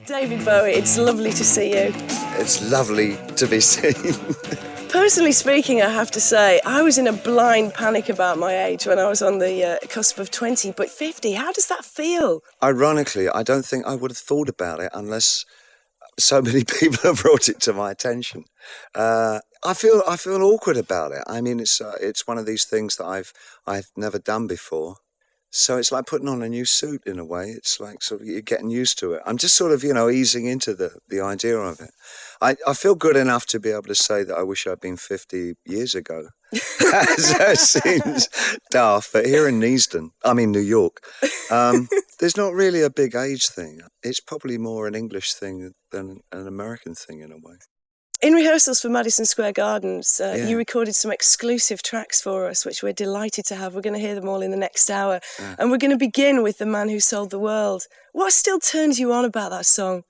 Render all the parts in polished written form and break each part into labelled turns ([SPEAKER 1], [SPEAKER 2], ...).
[SPEAKER 1] David Bowie, it's lovely to see you.
[SPEAKER 2] It's lovely to be seen.
[SPEAKER 1] Personally speaking, I have to say, I was in a blind panic about my age when I was on the cusp of 20, but 50, how does that feel?
[SPEAKER 2] Ironically, I don't think I would have thought about it unless so many people have brought it to my attention. I feel awkward about it. I mean, it's one of these things that I've never done before. So it's like putting on a new suit in a way. It's like sort of you're getting used to it. I'm just sort of, easing into the idea of it. I feel good enough to be able to say that I wish I'd been 50 years ago. That seems daft, but here in New York, there's not really a big age thing. It's probably more an English thing than an American thing in a way.
[SPEAKER 1] In rehearsals for Madison Square Gardens, you recorded some exclusive tracks for us, which we're delighted to have. We're going to hear them all in the next hour. Yeah. And we're going to begin with The Man Who Sold the World. What still turns you on about that song?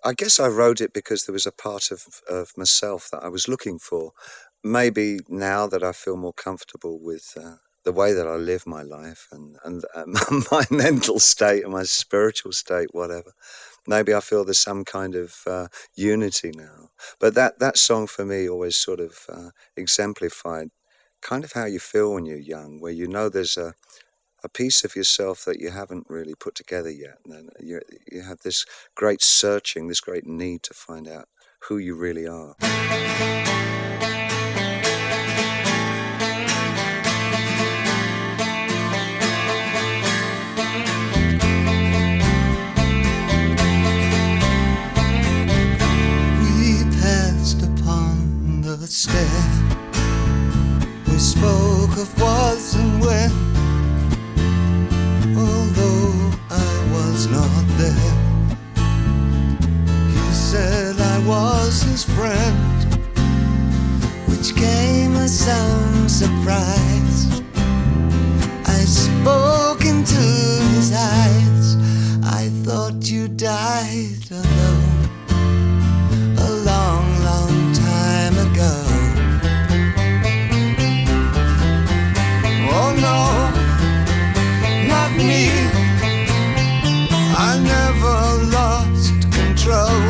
[SPEAKER 2] I guess I wrote it because there was a part of myself that I was looking for. Maybe now that I feel more comfortable with the way that I live my life and my mental state and my spiritual state, whatever. Maybe I feel there's some kind of unity now. But that song for me always sort of exemplified kind of how you feel when you're young, where there's a piece of yourself that you haven't really put together yet. And then you have this great searching, this great need to find out who you really are.
[SPEAKER 3] Stair. We spoke of was and when, although I was not there. He said I was his friend, which came as some surprise. I spoke into his eyes. I thought you died alone a long, long time ago. Oh no, not me. I never lost control.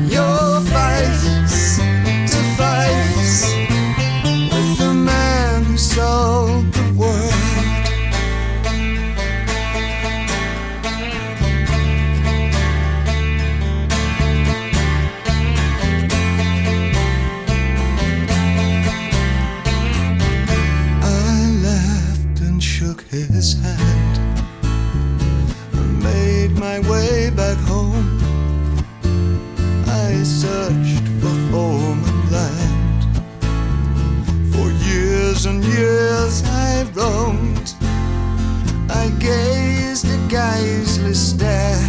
[SPEAKER 3] Your face to face with the man who sold the world. His hand. I made my way back home. I searched for home and land. For years and years I roamed. I gazed a geyserless stare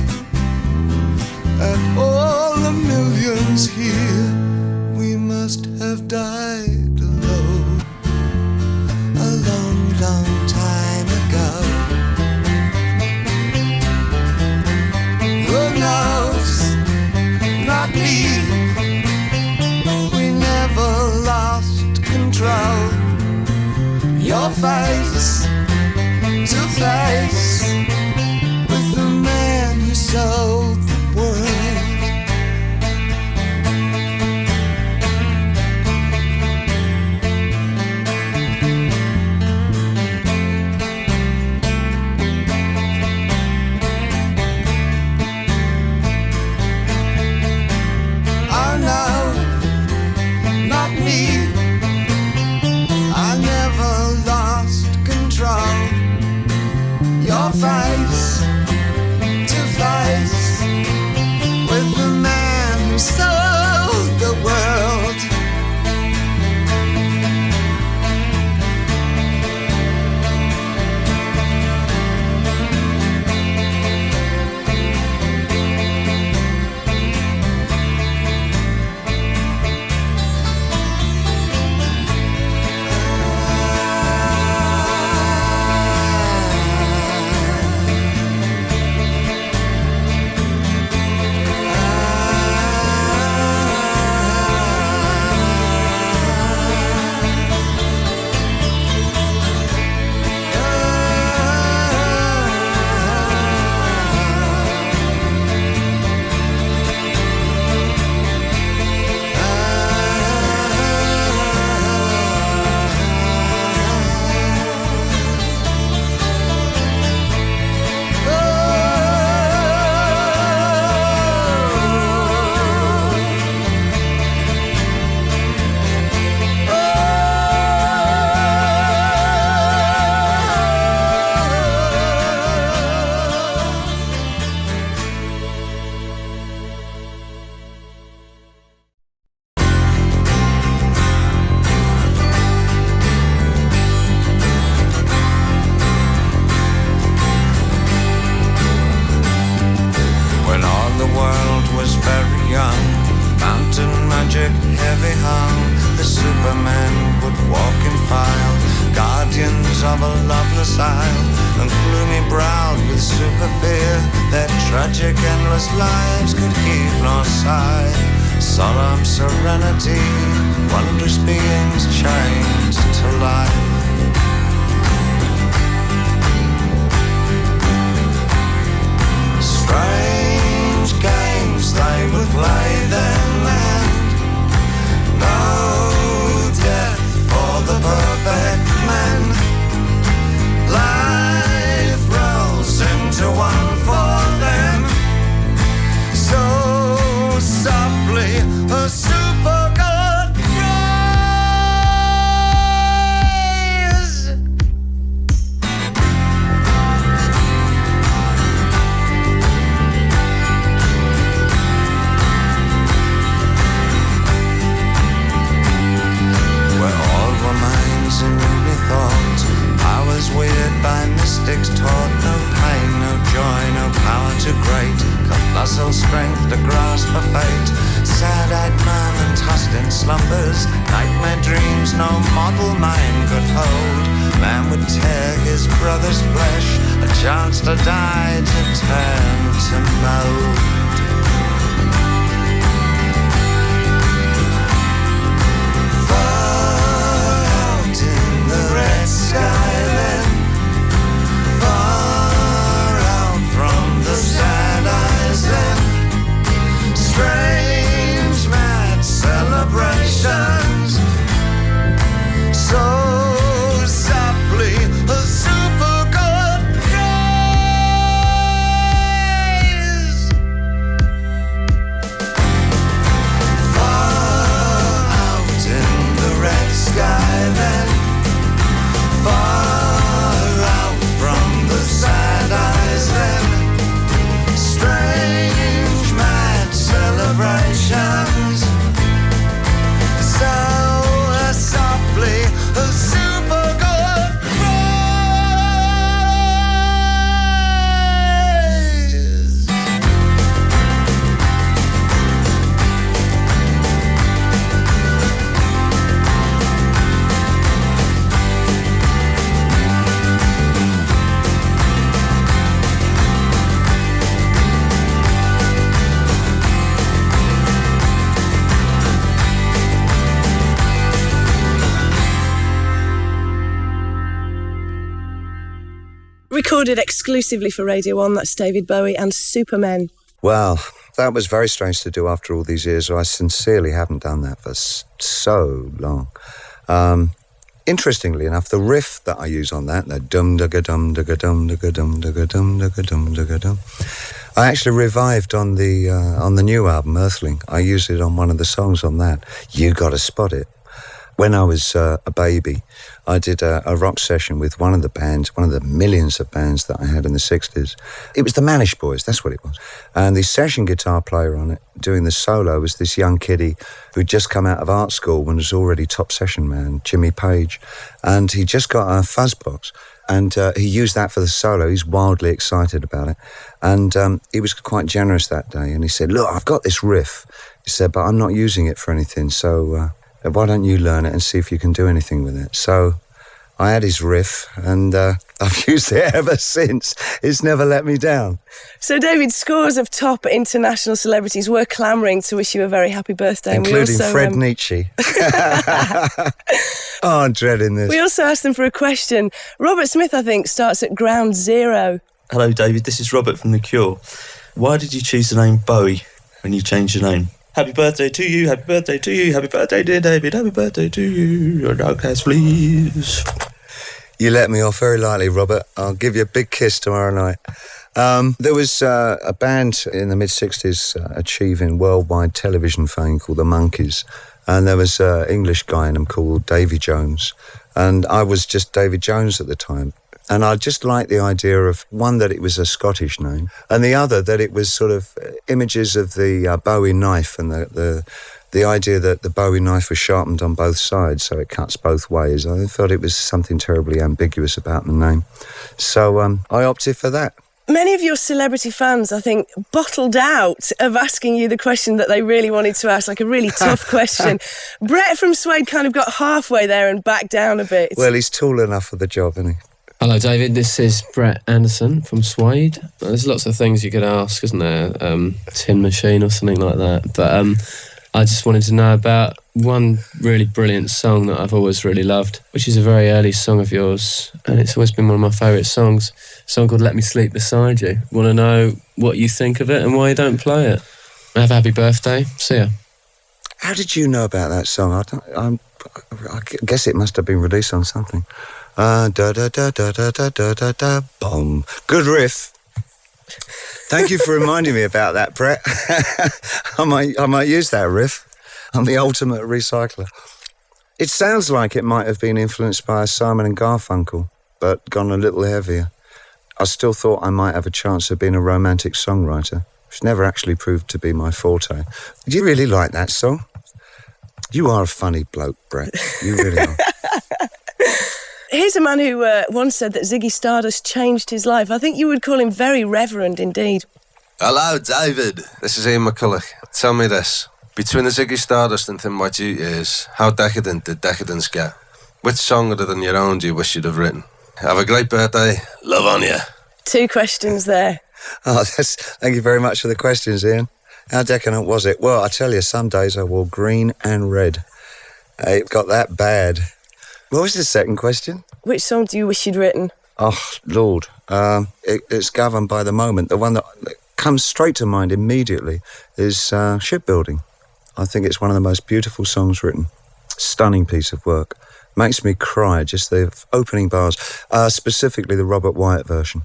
[SPEAKER 3] at all the millions here. We must have died alone a long, long time ago. Who knows? Not me. We never lost control. Your face to face with the man who sold the world. I never lost young, mountain magic heavy hung. The supermen would walk in file, guardians of a loveless isle, and gloomy browed with super fear. Their tragic endless lives could heave nor sigh. Solemn serenity, wondrous beings chained to life. Strange games they would play then, and no death for the perfect men. Life rolls into one for them, so softly a super god cries. Where all were minds in only thought, powers weird by mystics taught. No pain, no joy, no power too great, colossal strength to grasp a fate. Sad-eyed man and tossed in slumbers, nightmare dreams no mortal mind could hold. Man would tear his brother's flesh, a chance to die, to turn to mold. Far out in the red sky then, far out from the sad eyes then, strange mad celebrations, so softly a super god cries. Far out in the red sky then, far out from the sad eyes then, strange mad celebrations, so softly a super god cries.
[SPEAKER 1] Recorded exclusively for Radio 1, that's David Bowie and Supermen.
[SPEAKER 2] Well, that was very strange to do after all these years. I sincerely haven't done that for so long. Interestingly enough, the riff that I use on that, the dum da ga dum da ga dum da ga dum da ga dum da ga dum da ga dum, I actually revived on the new album Earthling. I used it on one of the songs on that. You Gotta Spot It. When I was a baby, I did a rock session with one of the bands, one of the millions of bands that I had in the 60s. It was the Manish Boys, that's what it was. And the session guitar player on it, doing the solo, was this young kiddie who'd just come out of art school and was already top session man, Jimmy Page. And he just got a fuzz box. And he used that for the solo. He's wildly excited about it. And he was quite generous that day. And he said, look, I've got this riff. He said, but I'm not using it for anything, so... why don't you learn it and see if you can do anything with it? So I had his riff, and I've used it ever since. It's never let me down.
[SPEAKER 1] So, David, scores of top international celebrities were clamouring to wish you a very happy birthday.
[SPEAKER 2] Including Fred Nietzsche. Oh, I'm dreading this.
[SPEAKER 1] We also asked them for a question. Robert Smith, I think, starts at ground zero.
[SPEAKER 4] Hello, David. This is Robert from The Cure. Why did you choose the name Bowie when you changed your name? Happy birthday to you, happy birthday to you, happy birthday, dear David, happy birthday to you, your dog has fleas.
[SPEAKER 2] You let me off very lightly, Robert. I'll give you a big kiss tomorrow night. There was a band in the mid-60s achieving worldwide television fame called the Monkees, and there was an English guy in them called Davy Jones, and I was just David Jones at the time. And I just liked the idea of, one, that it was a Scottish name, and the other, that it was sort of images of the Bowie knife, and the idea that the Bowie knife was sharpened on both sides, so it cuts both ways. I thought it was something terribly ambiguous about the name. So I opted for that.
[SPEAKER 1] Many of your celebrity fans, I think, bottled out of asking you the question that they really wanted to ask, like a really tough question. Brett from Suede kind of got halfway there and backed down a bit.
[SPEAKER 2] Well, he's tall enough for the job, isn't he?
[SPEAKER 5] Hello, David. This is Brett Anderson from Suede. There's lots of things you could ask, isn't there? Tin Machine or something like that. But I just wanted to know about one really brilliant song that I've always really loved, which is a very early song of yours, and it's always been one of my favourite songs. A song called Let Me Sleep Beside You. Want to know what you think of it and why you don't play it? Have a happy birthday. See ya.
[SPEAKER 2] How did you know about that song? I guess it must have been released on something. Da da da da da da da da da. Boom. Good riff. Thank you for reminding me about that, Brett. I might use that riff. I'm the ultimate recycler. It sounds like it might have been influenced by Simon and Garfunkel, but gone a little heavier. I still thought I might have a chance of being a romantic songwriter, which never actually proved to be my forte. Do you really like that song? You are a funny bloke, Brett. You really are.
[SPEAKER 1] Here's a man who once said that Ziggy Stardust changed his life. I think you would call him very reverend indeed.
[SPEAKER 6] Hello, David. This is Ian McCulloch. Tell me this. Between the Ziggy Stardust and Thin White years, how decadent did decadence get? Which song other than your own do you wish you'd have written? Have a great birthday. Love on you.
[SPEAKER 1] 2 questions there.
[SPEAKER 2] Thank you very much for the questions, Ian. How decadent was it? Well, I tell you, some days I wore green and red. It got that bad. What was the second question?
[SPEAKER 1] Which song do you wish you'd written?
[SPEAKER 2] Oh, Lord. It's governed by the moment. The one that comes straight to mind immediately is Shipbuilding. I think it's one of the most beautiful songs written. Stunning piece of work. Makes me cry, just the opening bars, specifically the Robert Wyatt version.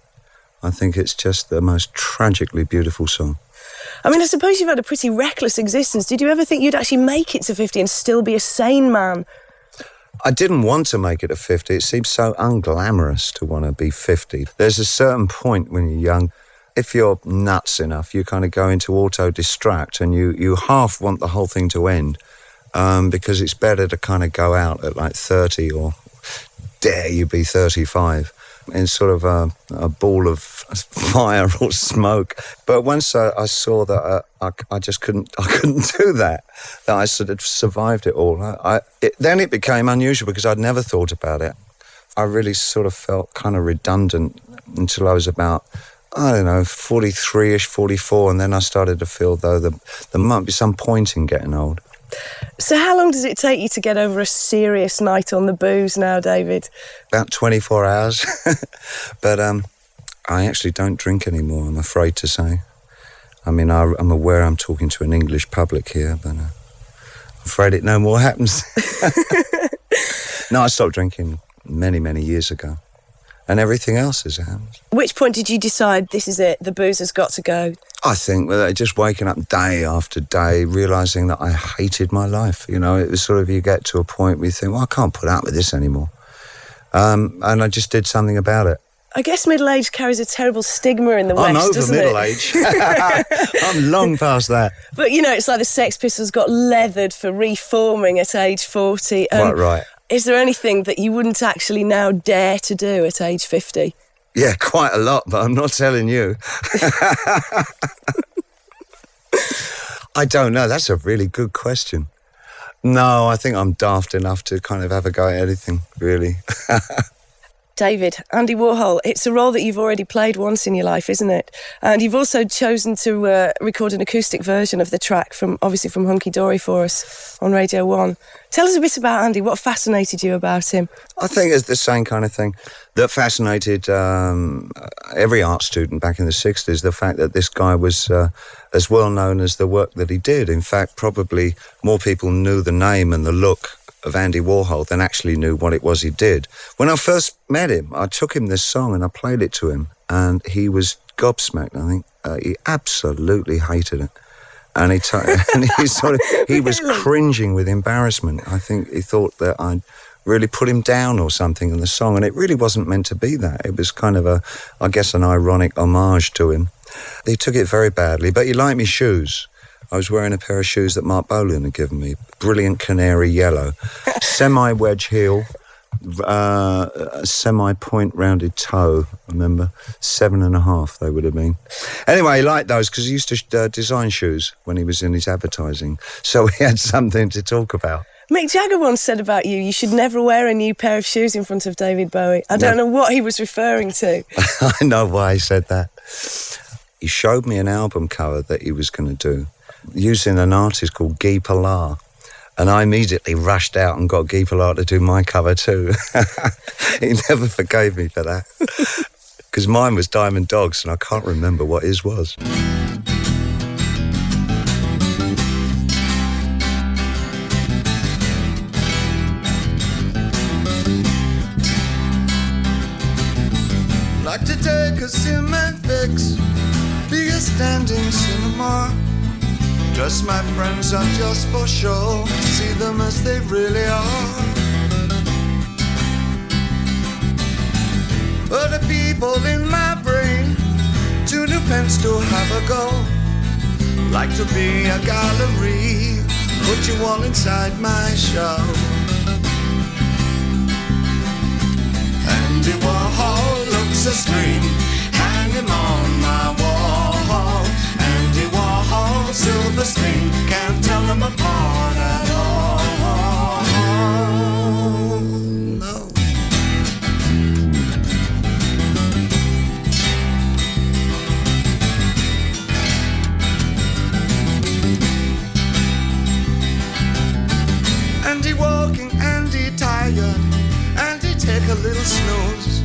[SPEAKER 2] I think it's just the most tragically beautiful song.
[SPEAKER 1] I mean, I suppose you've had a pretty reckless existence. Did you ever think you'd actually make it to 50 and still be a sane man?
[SPEAKER 2] I didn't want to make it to 50. It seems so unglamorous to want to be 50. There's a certain point when you're young, if you're nuts enough, you kind of go into auto-distract and you half want the whole thing to end because it's better to kind of go out at like 30 or dare you be 35 in sort of a ball of fire or smoke. But once I saw that I just couldn't do that I sort of survived it all. Then it became unusual because I'd never thought about it. I really sort of felt kind of redundant until I was about, I don't know, 43-ish, 44, and then I started to feel though there might be some point in getting old.
[SPEAKER 1] So how long does it take you to get over a serious night on the booze now, David?
[SPEAKER 2] About 24 hours. But I actually don't drink anymore, I'm afraid to say. I mean, I'm aware I'm talking to an English public here, but I'm afraid it no more happens. No, I stopped drinking many, many years ago. And everything else has happened.
[SPEAKER 1] Which point did you decide this is it, the booze has got to go?
[SPEAKER 2] I think just waking up day after day, realising that I hated my life. You know, it was sort of, you get to a point where you think, well, I can't put up with this anymore. And I just did something about it.
[SPEAKER 1] I guess middle age carries a terrible stigma in the West, doesn't it?
[SPEAKER 2] I'm over middle age. I'm long past that.
[SPEAKER 1] But, you know, it's like the Sex Pistols got leathered for reforming at age 40.
[SPEAKER 2] Quite right.
[SPEAKER 1] Is there anything that you wouldn't actually now dare to do at age 50?
[SPEAKER 2] Yeah, quite a lot, but I'm not telling you. I don't know. That's a really good question. No, I think I'm daft enough to kind of have a go at anything, really.
[SPEAKER 1] David, Andy Warhol, it's a role that you've already played once in your life, isn't it? And you've also chosen to record an acoustic version of the track from Hunky Dory for us on Radio 1. Tell us a bit about Andy. What fascinated you about him?
[SPEAKER 2] I think it's the same kind of thing that fascinated every art student back in the 60s, the fact that this guy was as well known as the work that he did. In fact, probably more people knew the name and the look of Andy Warhol than actually knew what it was he did. When I first met him, I took him this song and I played it to him, and he was gobsmacked. I think he absolutely hated it, and he was cringing with embarrassment. I think he thought that I'd really put him down or something in the song, and it really wasn't meant to be that. It was kind of an ironic homage to him. He took it very badly, but he liked me shoes. I was wearing a pair of shoes that Mark Bolan had given me. Brilliant canary yellow. Semi-wedge heel, A semi-point rounded toe, remember? 7.5 they would have been. Anyway, he liked those because he used to design shoes when he was in his advertising. So he had something to talk about.
[SPEAKER 1] Mick Jagger once said about you should never wear a new pair of shoes in front of David Bowie. I don't know what he was referring to.
[SPEAKER 2] I know why he said that. He showed me an album cover that he was going to do using an artist called Guy Pilar. And I immediately rushed out and got Guy Pilar to do my cover too. He never forgave me for that. Because mine was Diamond Dogs and I can't remember what his was.
[SPEAKER 3] Like to take a cement fix, be a standing cinema. Dress my friends up just for show, see them as they really are. But the people in my brain, 2 new pence to have a go. Like to be a gallery, put you all inside my show. Andy Warhol looks a scream, hang him on my wall. Andy Warhol, silver screen, can't tell them apart at all. No. Andy walking, Andy tired, Andy take a little snooze.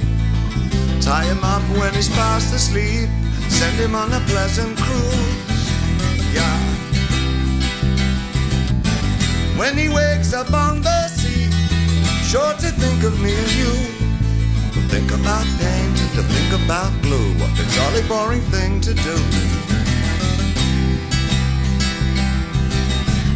[SPEAKER 3] Tie him up when he's fast asleep, send him on a pleasant cruise. Yeah. When he wakes up on the sea, sure to think of me and you. To think about paint and to think about glue, what a jolly boring thing to do.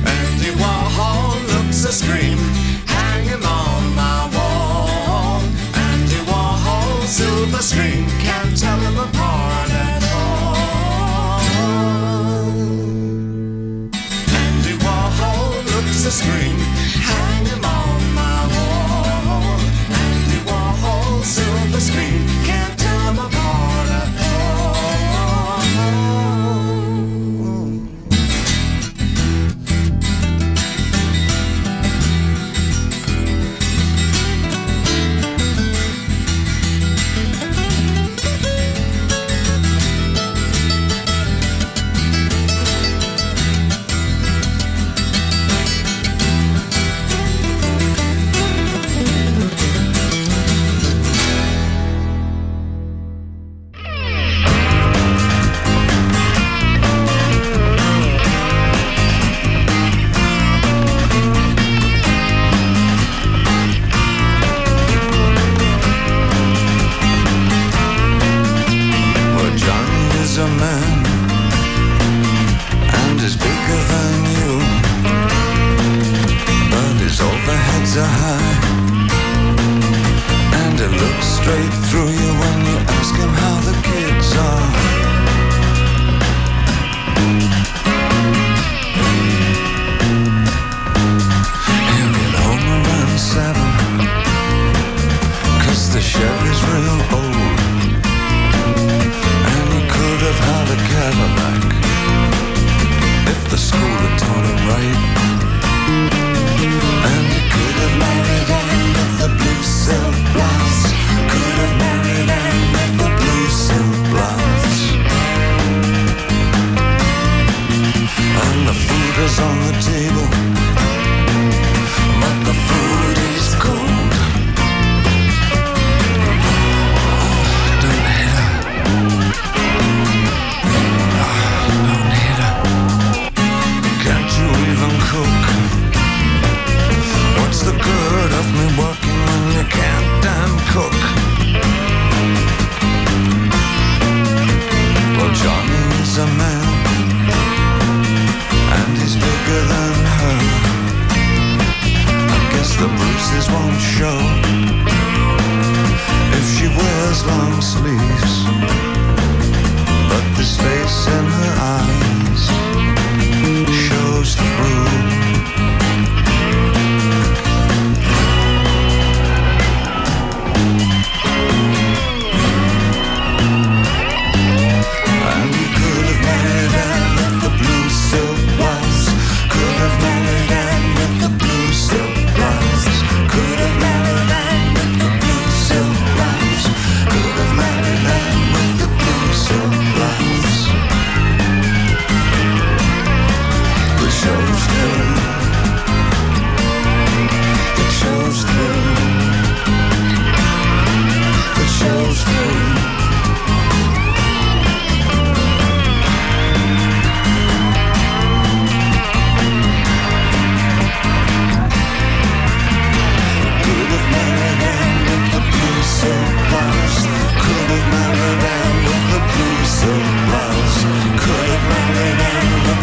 [SPEAKER 3] Andy Warhol looks a scream, hang him on my wall. Andy Warhol, silver screen, can't tell him apart at all. Andy Warhol looks a scream, hang him on my wall. Andy Warhol, silver screen, can't tell him apart at all.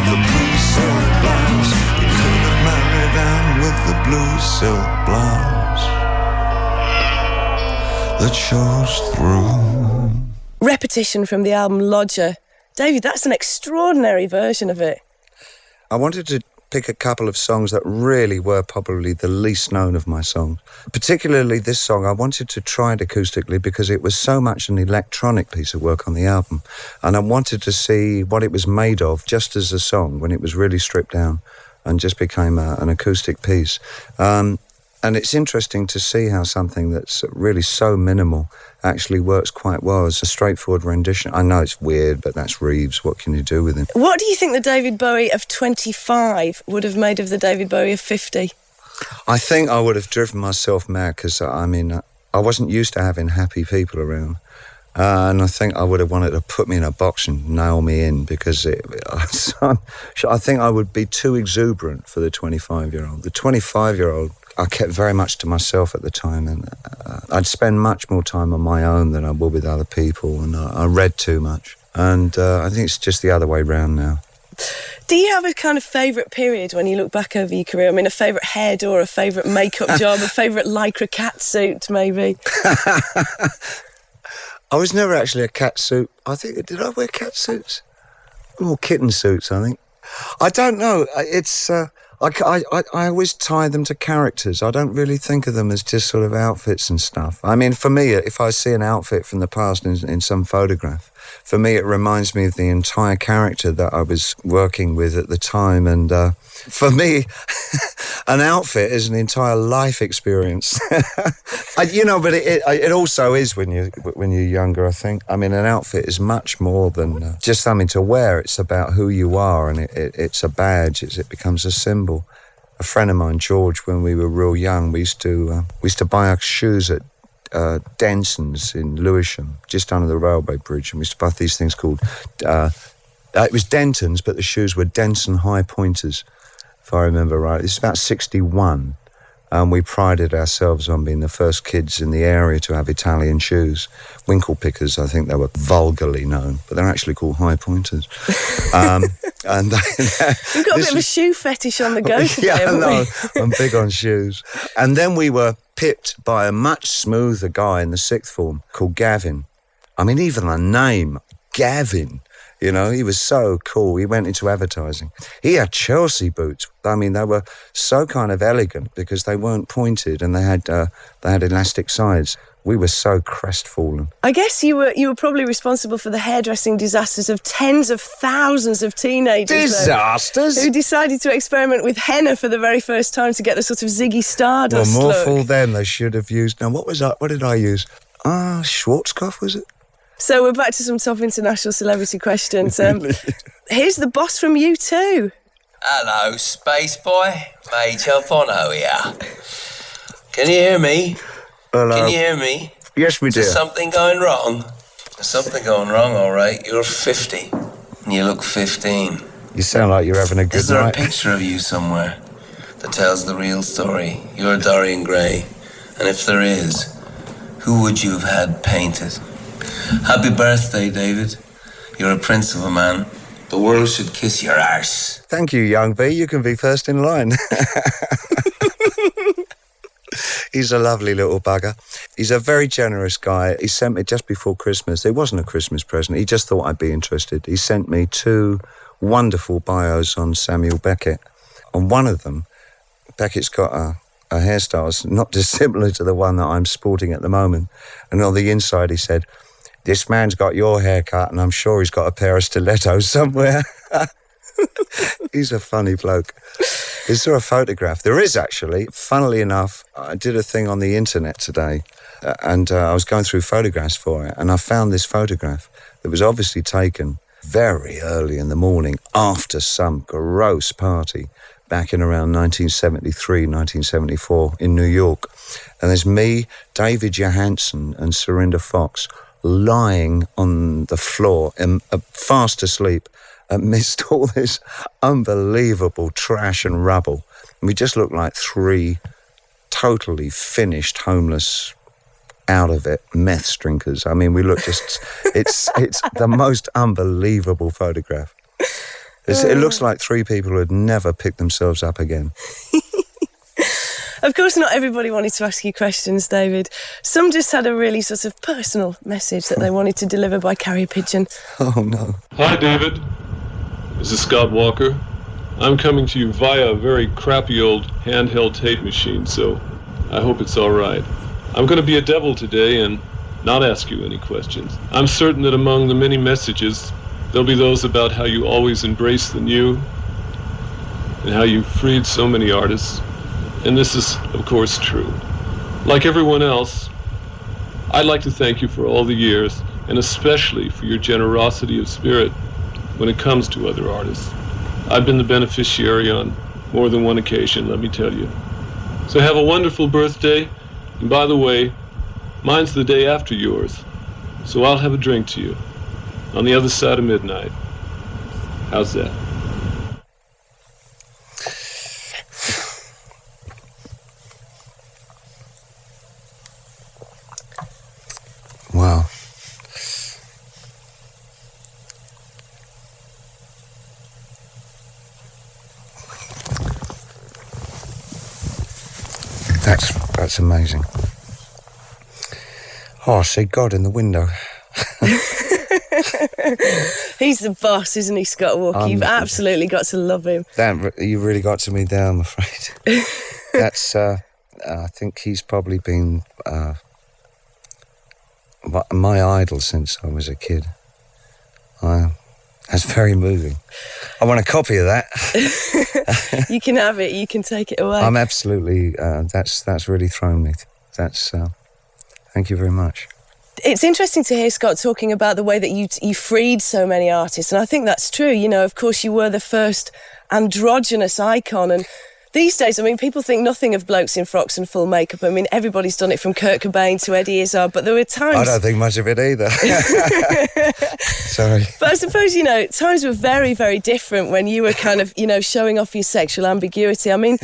[SPEAKER 3] with the blue silk blouse. You could have married Anne with the blue silk blouse that shows through.
[SPEAKER 1] Repetition from the album Lodger. David, that's an extraordinary version of it.
[SPEAKER 2] I wanted to pick a couple of songs that really were probably the least known of my songs. Particularly this song, I wanted to try it acoustically because it was so much an electronic piece of work on the album. And I wanted to see what it was made of just as a song when it was really stripped down and just became an acoustic piece. And it's interesting to see how something that's really so minimal actually works quite well as a straightforward rendition. I know it's weird, but that's Reeves. What can you do with him?
[SPEAKER 1] What do you think the David Bowie of 25 would have made of the David Bowie of 50?
[SPEAKER 2] I think I would have driven myself mad because, I wasn't used to having happy people around. And I think I would have wanted to put me in a box and nail me in because I think I would be too exuberant for the 25-year-old. The 25-year-old, I kept very much to myself at the time, and I'd spend much more time on my own than I would with other people, and I read too much. And I think it's just the other way round now.
[SPEAKER 1] Do you have a kind of favourite period when you look back over your career? I mean, a favourite head or a favourite makeup job, a favourite lycra catsuit, maybe?
[SPEAKER 2] I was never actually a catsuit. Did I wear catsuits? Or kitten suits, I think. I don't know. It's... I always tie them to characters. I don't really think of them as just sort of outfits and stuff. I mean, for me, if I see an outfit from the past in some photograph, for me, it reminds me of the entire character that I was working with at the time. And for me, an outfit is an entire life experience. But it also is when you're younger, I think. I mean, an outfit is much more than just something to wear. It's about who you are, and it's a badge. It becomes a symbol. A friend of mine, George, when we were real young, we used to buy our shoes at Denson's in Lewisham, just under the railway bridge, and we used to buy these things called it was Denton's, but the shoes were Denson High Pointers, if I remember right. It's about 61, and we prided ourselves on being the first kids in the area to have Italian shoes. Winkle pickers, I think they were vulgarly known, but they're actually called High Pointers. And
[SPEAKER 1] You've got a bit of a shoe fetish on the go today,
[SPEAKER 2] yeah,
[SPEAKER 1] haven't
[SPEAKER 2] no,
[SPEAKER 1] we?
[SPEAKER 2] I'm big on shoes. And then we were pipped by a much smoother guy in the sixth form called Gavin. I mean, even the name, Gavin, he was so cool. He went into advertising. He had Chelsea boots. I mean, they were so kind of elegant because they weren't pointed and they had elastic sides. We were so crestfallen.
[SPEAKER 1] I guess you were probably responsible for the hairdressing disasters of tens of thousands of teenagers.
[SPEAKER 2] Disasters?
[SPEAKER 1] Who decided to experiment with henna for the very first time to get the sort of Ziggy Stardust
[SPEAKER 2] Well, more
[SPEAKER 1] look.
[SPEAKER 2] fool them. They should have used... Now, what did I use? Schwarzkopf, was it?
[SPEAKER 1] So we're back to some top international celebrity questions. Here's the boss from U2.
[SPEAKER 7] Hello, space boy. Major Bono here. Can you hear me?
[SPEAKER 2] Hello.
[SPEAKER 7] Can you hear me?
[SPEAKER 2] Yes, we do.
[SPEAKER 7] Is something going wrong? There's something going wrong, all right. You're 50 and you look 15.
[SPEAKER 2] You sound like you're having a good
[SPEAKER 7] Is there
[SPEAKER 2] night.
[SPEAKER 7] a picture of you somewhere that tells the real story? You're Dorian Gray. And if there is, who would you have had painted? Happy birthday, David. You're a prince of a man. The world should kiss your arse.
[SPEAKER 2] Thank you, young B. You can be first in line. He's a lovely little bugger. He's a very generous guy. He sent me just before Christmas. It wasn't a Christmas present. He just thought I'd be interested. He sent me 2 wonderful bios on Samuel Beckett. On one of them, Beckett's got a hairstyle not dissimilar to the one that I'm sporting at the moment. And on the inside he said, "This man's got your haircut and I'm sure he's got a pair of stilettos somewhere." He's a funny bloke. Is there a photograph? There is, actually. Funnily enough, I did a thing on the internet today and I was going through photographs for it, and I found this photograph that was obviously taken very early in the morning after some gross party back in around 1973, 1974 in New York. And there's me, David Johansen and Serinda Fox lying on the floor and fast asleep amidst all this unbelievable trash and rubble. And we just looked like 3 totally finished, homeless, out of it meth drinkers. I mean, we look just... it's the most unbelievable photograph. It looks like three people who had never picked themselves up again.
[SPEAKER 1] Of course, not everybody wanted to ask you questions, David. Some just had a really sort of personal message that they wanted to deliver by carrier pigeon.
[SPEAKER 2] Oh, no.
[SPEAKER 8] Hi, David. This is Scott Walker. I'm coming to you via a very crappy old handheld tape machine, so I hope it's all right. I'm going to be a devil today and not ask you any questions. I'm certain that among the many messages, there'll be those about how you always embrace the new and how you freed so many artists. And this is, of course, true. Like everyone else, I'd like to thank you for all the years, and especially for your generosity of spirit when it comes to other artists. I've been the beneficiary on more than one occasion, let me tell you. So have a wonderful birthday, and by the way, mine's the day after yours, so I'll have a drink to you on the other side of midnight. How's that?
[SPEAKER 2] Wow. That's amazing. Oh, I see God in the window.
[SPEAKER 1] He's the boss, isn't he, Scott Walker? You've absolutely got to love him.
[SPEAKER 2] You really got to me there, I'm afraid. That's, I think he's probably been my idol since I was a kid. That's very moving. I want a copy of that.
[SPEAKER 1] You can have it. You can take it away.
[SPEAKER 2] I'm absolutely. That's really thrown me. Thank you very much.
[SPEAKER 1] It's interesting to hear Scott talking about the way that you freed so many artists, and I think that's true. You know, of course, you were the first androgynous icon, and these days, I mean, people think nothing of blokes in frocks and full makeup. I mean, everybody's done it from Kurt Cobain to Eddie Izzard, but there were times...
[SPEAKER 2] I don't think much of it either. Sorry.
[SPEAKER 1] But I suppose, you know, times were very, very different when you were kind of, you know, showing off your sexual ambiguity. I mean,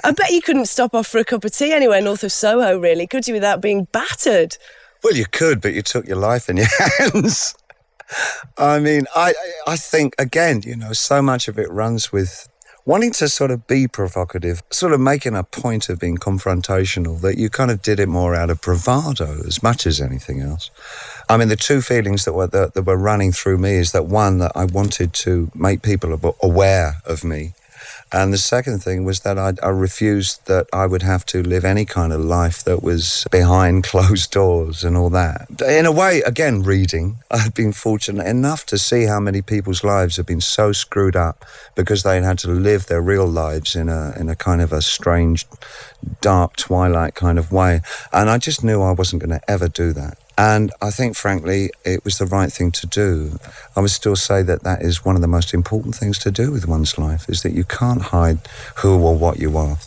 [SPEAKER 1] I bet you couldn't stop off for a cup of tea anywhere north of Soho, really, could you, without being battered?
[SPEAKER 2] Well, you could, but you took your life in your hands. I mean, I think, again, you know, so much of it runs with wanting to sort of be provocative, sort of making a point of being confrontational, that you kind of did it more out of bravado as much as anything else. I mean, the two feelings that were running through me is that, one, that I wanted to make people aware of me. And the second thing was that I refused that I would have to live any kind of life that was behind closed doors and all that. In a way, again, reading, I've been fortunate enough to see how many people's lives have been so screwed up because they had to live their real lives in a kind of a strange, dark twilight kind of way. And I just knew I wasn't going to ever do that. And I think, frankly, it was the right thing to do. I would still say that that is one of the most important things to do with one's life, is that you can't hide who or what you are.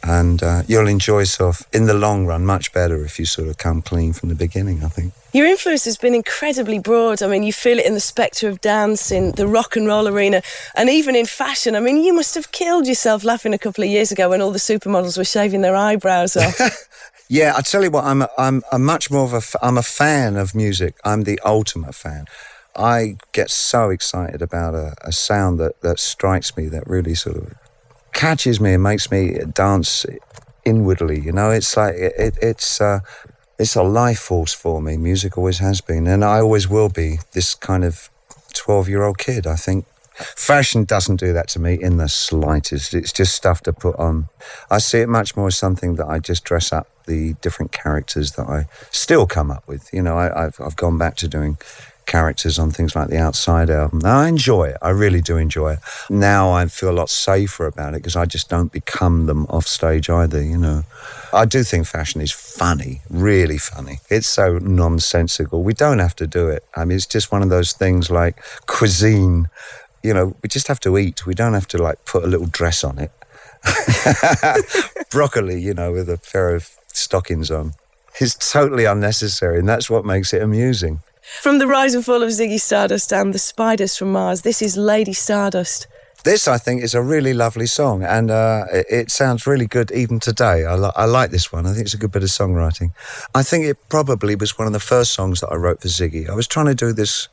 [SPEAKER 2] And you'll enjoy yourself in the long run much better if you sort of come clean from the beginning, I think.
[SPEAKER 1] Your influence has been incredibly broad. I mean, you feel it in the spectre of dance, in the rock and roll arena, and even in fashion. I mean, you must have killed yourself laughing a couple of years ago when all the supermodels were shaving their eyebrows off.
[SPEAKER 2] Yeah, I tell you what, I'm a much more of I'm a fan of music. I'm the ultimate fan. I get so excited about a sound that strikes me, that really sort of catches me and makes me dance inwardly. You know, it's like it's a life force for me. Music always has been, and I always will be. This kind of 12-year-old kid, I think. Fashion doesn't do that to me in the slightest. It's just stuff to put on. I see it much more as something that I just dress up the different characters that I still come up with. You know, I've gone back to doing characters on things like the Outside album. Now, I enjoy it. I really do enjoy it. Now I feel a lot safer about it because I just don't become them off stage either, you know. I do think fashion is funny, really funny. It's so nonsensical. We don't have to do it. I mean, it's just one of those things like cuisine. You know, we just have to eat. We don't have to, like, put a little dress on it. Broccoli, you know, with a pair of stockings on. It's totally unnecessary, and that's what makes it amusing.
[SPEAKER 1] From the rise and fall of Ziggy Stardust and the Spiders from Mars, this is Lady Stardust.
[SPEAKER 2] This, I think, is a really lovely song, and it sounds really good even today. I like this one. I think it's a good bit of songwriting. I think it probably was one of the first songs that I wrote for Ziggy. I was trying to do this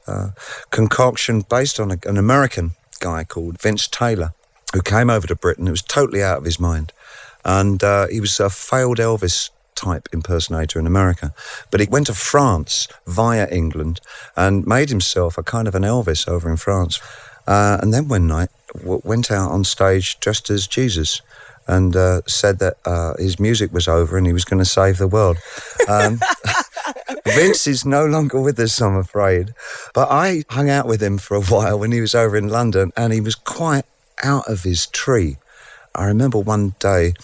[SPEAKER 2] concoction based on an American guy called Vince Taylor, who came over to Britain. It was totally out of his mind. And he was a failed Elvis type impersonator in America. But he went to France via England and made himself a kind of an Elvis over in France. And then one night went out on stage dressed as Jesus and said that his music was over and he was going to save the world. Vince is no longer with us, I'm afraid. But I hung out with him for a while when he was over in London, and he was quite out of his tree. I remember one day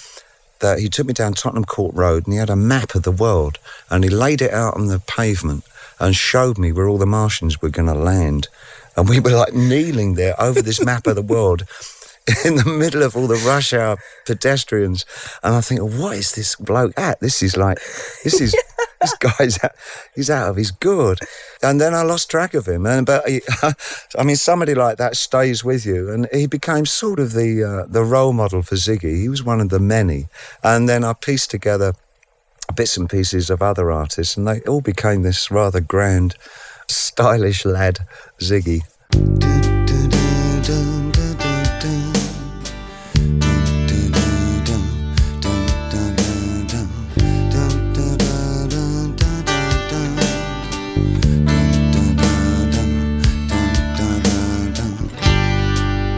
[SPEAKER 2] that he took me down Tottenham Court Road and he had a map of the world and he laid it out on the pavement and showed me where all the Martians were going to land. And we were like kneeling there over this map of the world in the middle of all the rush hour pedestrians. And I think, what is this bloke at? This is this guy's he's out of his gourd. And then I lost track of him. But somebody like that stays with you. And he became sort of the role model for Ziggy. He was one of the many. And then I pieced together bits and pieces of other artists, and they all became this rather grand, stylish lad, Ziggy.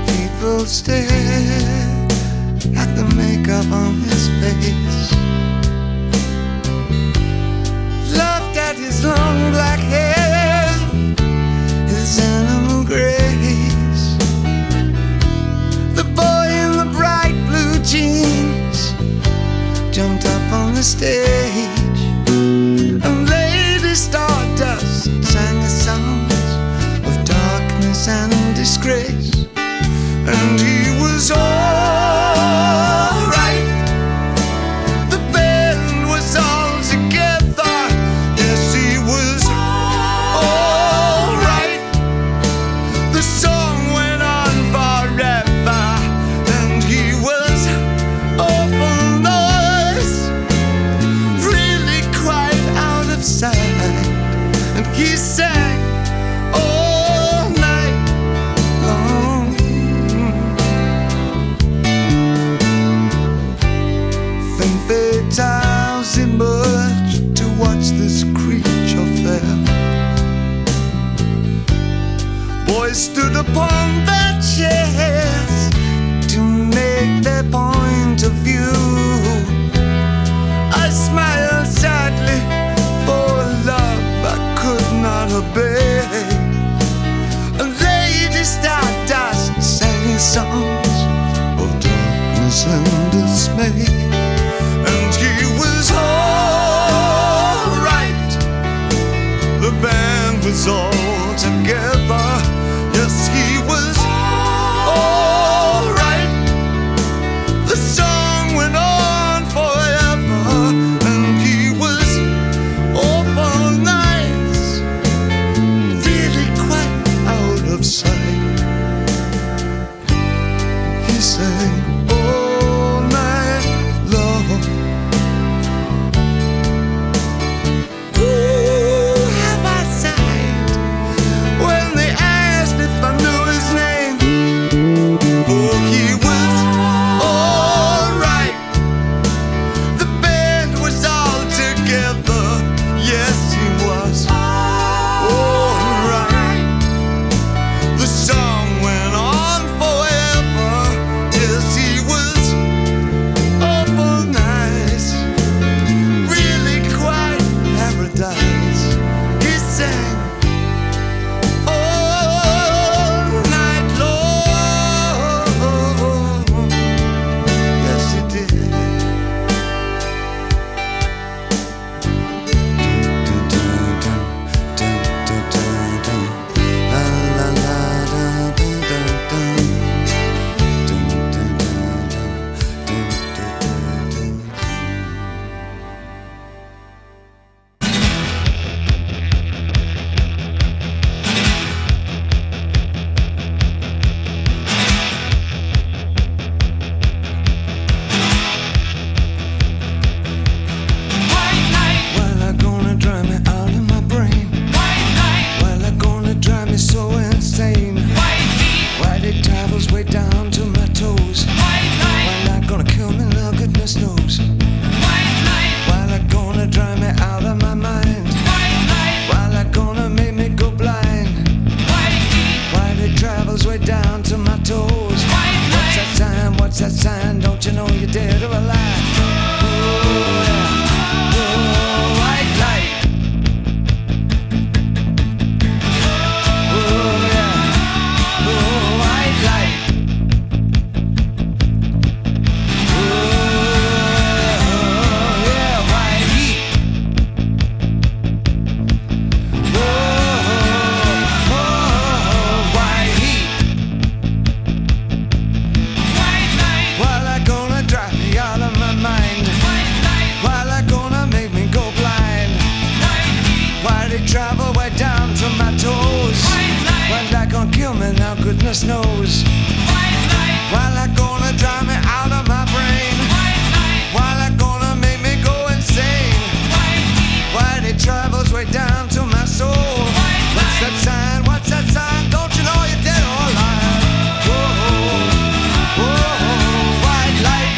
[SPEAKER 3] People stare at the makeup on his face, laughed at his long black hair, his animal grace. The boy in the bright blue jeans jumped up on the stage, and Lady Stardust sang his songs of darkness and disgrace. And he was all right. The band was all together. Yes, he was all right. The song went on forever, and he was awful noise, really quite out of sight. And he sang all night long. Tiles emerged to watch this creature fare. Boys stood upon their chairs to make their point of view. I smiled sadly for love I could not obey. And Lady Stardust sang songs of darkness and dismay. And he was all right. The band was all together. Yes, he was all right. The song went on forever, and he was awful nice, really quite out of sight. He sang all night long. Yes, he down to my toes. What's that sign? What's that sign? Don't you know you're dead or alive? Oh, yeah. Oh, white light. Oh, yeah. Oh, white light. Travel way down to my toes. When that gon' kill me now, goodness knows. While that gonna drive me out of my brain. While that gonna make me go insane. Why it travels way down to my soul. What's that sign? What's that sign? Don't you know you're dead or alive? Whoa, whoa, white light.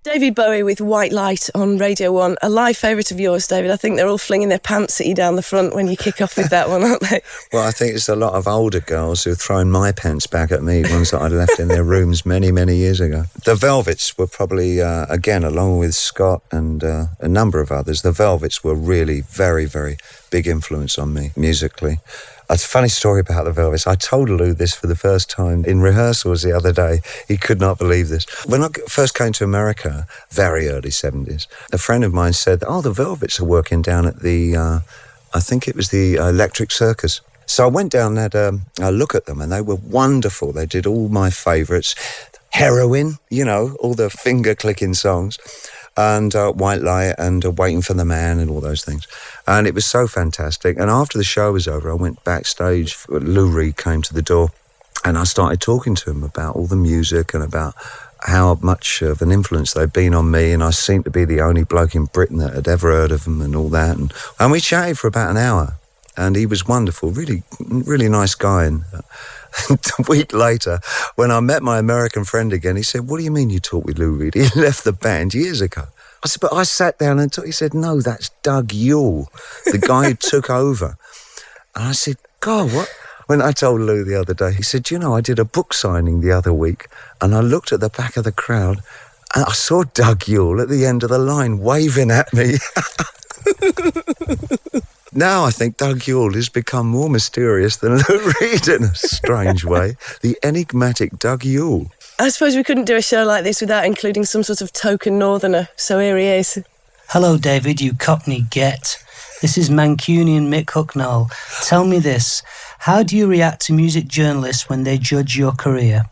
[SPEAKER 1] David Bowie with White Light on Radio 1. A live favourite of yours, David. I think they're all flinging their pants at you down the front when you kick off with that one, aren't they?
[SPEAKER 2] Well, I think it's a lot of older girls who've thrown my pants back at me, ones that I left in their rooms many, many years ago. The Velvets were probably, again, along with Scott and a number of others, the Velvets were really very, very big influence on me musically. A funny story about the Velvets. I told Lou this for the first time in rehearsals the other day. He could not believe this. When I first came to America, very early 70s, a friend of mine said, oh, the Velvets are working down at the, I think it was the Electric Circus. So I went down and had a look at them, and they were wonderful. They did all my favourites. Heroin, you know, all the finger-clicking songs. And White Light and Waiting for the Man and all those things. And it was so fantastic. And after the show was over, I went backstage. Lou Reed came to the door and I started talking to him about all the music and about how much of an influence they'd been on me. And I seemed to be the only bloke in Britain that had ever heard of them and all that. And we chatted for about an hour. And he was wonderful, really, really nice guy. And a week later, when I met my American friend again, he said, what do you mean you talked with Lou Reed? He left the band years ago. I said, but I sat down and he said, no, that's Doug Yule, the guy who took over. And I said, God, what? When I told Lou the other day, he said, you know, I did a book signing the other week and I looked at the back of the crowd and I saw Doug Yule at the end of the line waving at me. Now I think Doug Yule has become more mysterious than Lou Reed in a strange way. The enigmatic Doug Yule.
[SPEAKER 1] I suppose we couldn't do a show like this without including some sort of token northerner, so here he is.
[SPEAKER 9] Hello, David, you Cockney get. This is Mancunian Mick Hucknall. Tell me this, How do you react to music journalists when they judge your career?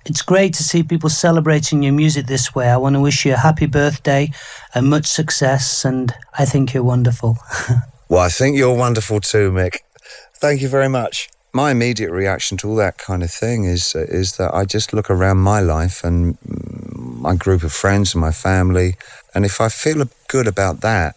[SPEAKER 9] It's great to see people celebrating your music this way. I want to wish you a happy birthday and much success, and I think you're wonderful.
[SPEAKER 2] Well, I think you're wonderful too, Mick. Thank you very much. My immediate reaction to all that kind of thing is that I just look around my life and my group of friends and my family, and if I feel good about that,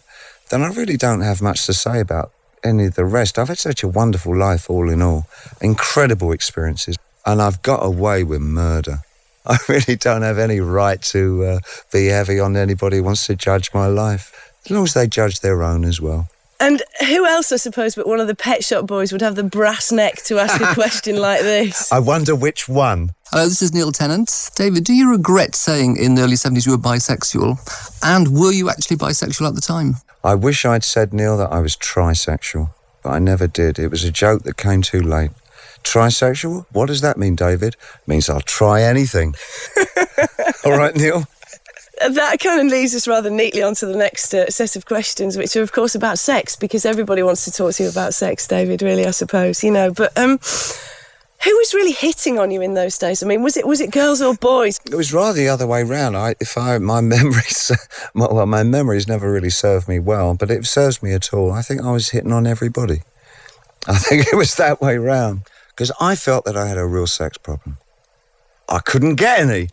[SPEAKER 2] then I really don't have much to say about any of the rest. I've had such a wonderful life all in all, incredible experiences, and I've got away with murder. I really don't have any right to be heavy on anybody who wants to judge my life, as long as they judge their own as well.
[SPEAKER 1] And who else, I suppose, but one of the Pet Shop Boys would have the brass neck to ask a question like this?
[SPEAKER 2] I wonder which one.
[SPEAKER 10] Hello, this is Neil Tennant. David, do you regret saying in the early 70s you were bisexual? And were you actually bisexual at the time?
[SPEAKER 2] I wish I'd said, Neil, that I was trisexual, but I never did. It was a joke that came too late. Trisexual? What does that mean, David? It means I'll try anything. All right, Neil?
[SPEAKER 1] That kind of leads us rather neatly onto the next set of questions, which are, of course, about sex, because everybody wants to talk to you about sex, David, really, I suppose, you know. But who was really hitting on you in those days? I mean, was it girls or boys?
[SPEAKER 2] It was rather the other way round. My memories never really served me well, but it serves me at all. I think I was hitting on everybody. I think it was that way round, because I felt that I had a real sex problem. I couldn't get any.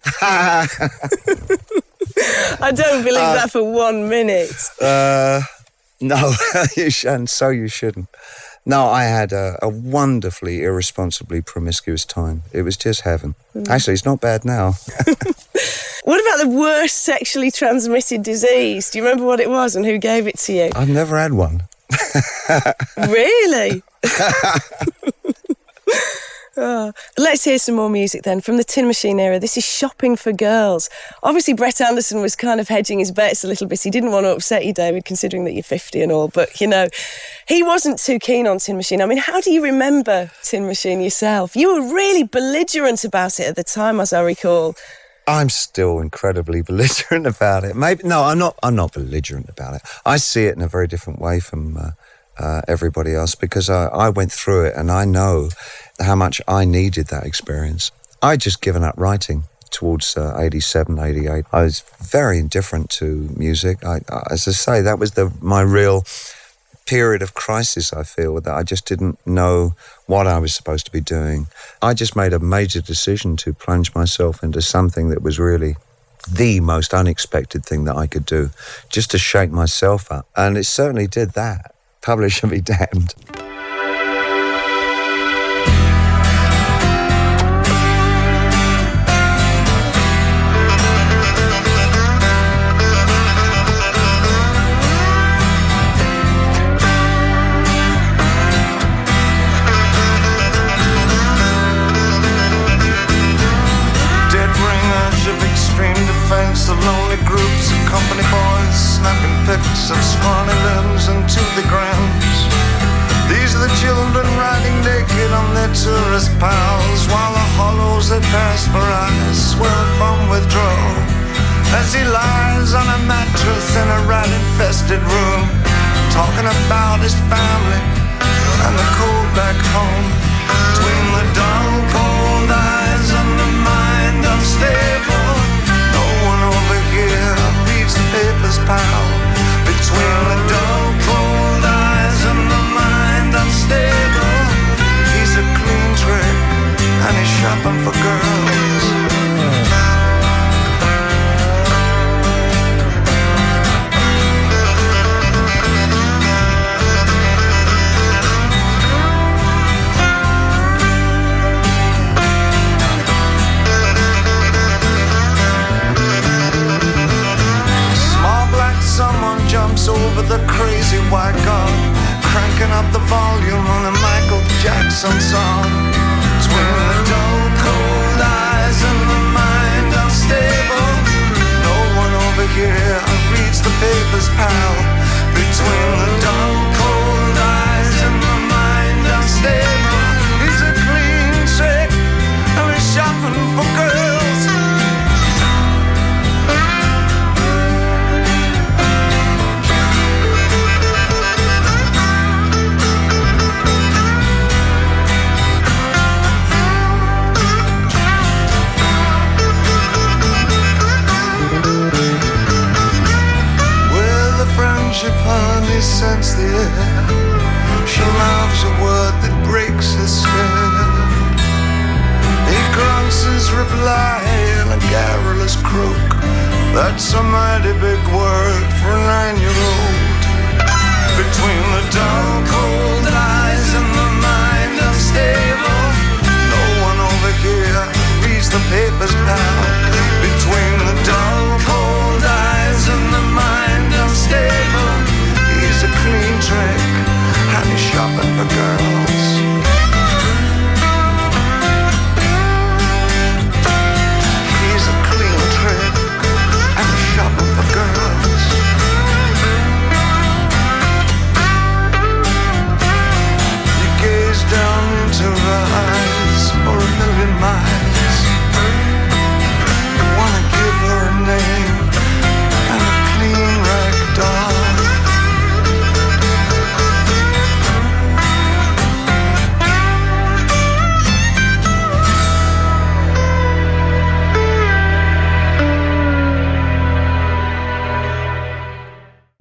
[SPEAKER 1] I don't believe that for 1 minute.
[SPEAKER 2] No, you shouldn't. So you shouldn't. No, I had a wonderfully, irresponsibly promiscuous time. It was just heaven. Actually, it's not bad now.
[SPEAKER 1] What about the worst sexually transmitted disease? Do you remember what it was and who gave it to you?
[SPEAKER 2] I've never had one.
[SPEAKER 1] Really? Oh. Let's hear some more music then from the Tin Machine era. This is Shopping for Girls. Obviously, Brett Anderson was kind of hedging his bets a little bit. He didn't want to upset you, David, considering that you're 50 and all. But, you know, he wasn't too keen on Tin Machine. I mean, how do you remember Tin Machine yourself? You were really belligerent about it at the time, as I recall.
[SPEAKER 2] I'm still incredibly belligerent about it. Maybe no, I'm not belligerent about it. I see it in a very different way from everybody else, because I went through it and I know how much I needed that experience. I'd just given up writing towards 87, 88. I was very indifferent to music. As I say, that was my real period of crisis, I feel, that I just didn't know what I was supposed to be doing. I just made a major decision to plunge myself into something that was really the most unexpected thing that I could do, just to shake myself up. And it certainly did that. Publisher be damned.
[SPEAKER 3] The lonely groups of company boys snapping pics of scrawny limbs into the grounds. These are the children riding naked on their tourist pals, while the hollows they pass for eyes swell from withdrawal, as he lies on a mattress in a rat-infested room, talking about his family and the cold back home. Between the dull cold eyes and the mind unstable, reads the papers, pal. Between the dull, cold eyes and the mind unstable, he's a clean trick and he's shopping for girls. Someone jumps over the crazy white god, cranking up the volume on a Michael Jackson song. Between the dull, cold eyes and the mind unstable, no one over here reads the papers, pal. Between the dull, cold eyes and the mind unstable, he's a clean trick and he's shopping for girls. That's a mighty big word for a 9-year-old. Between the dull, cold eyes and the mind unstable, no one over here reads the papers, pal. Between the dull, cold eyes and the mind unstable, he's a clean trick and he's shopping for girls. He's a clean trick and he's shopping for girls. You gaze down into her eyes for a million miles. You wanna give her a name and a clean rag doll.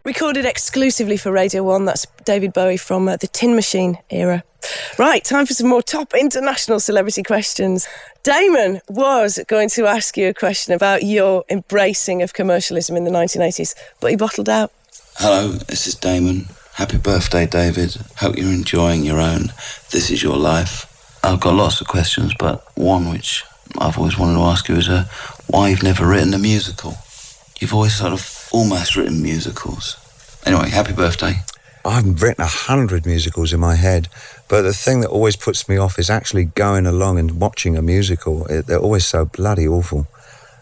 [SPEAKER 1] Recorded exclusively for Radio 1, that's David Bowie from the Tin Machine era. Right, time for some more top international celebrity questions. Damon was going to ask you a question about your embracing of commercialism in the 1980s, but he bottled out.
[SPEAKER 7] Hello, this is Damon. Happy birthday, David. Hope you're enjoying your own This Is Your Life. I've got lots of questions, but one which I've always wanted to ask you is why you've never written a musical. You've always sort of almost written musicals. Anyway, happy birthday.
[SPEAKER 2] I've written 100 musicals in my head, but the thing that always puts me off is actually going along and watching a musical. They're always so bloody awful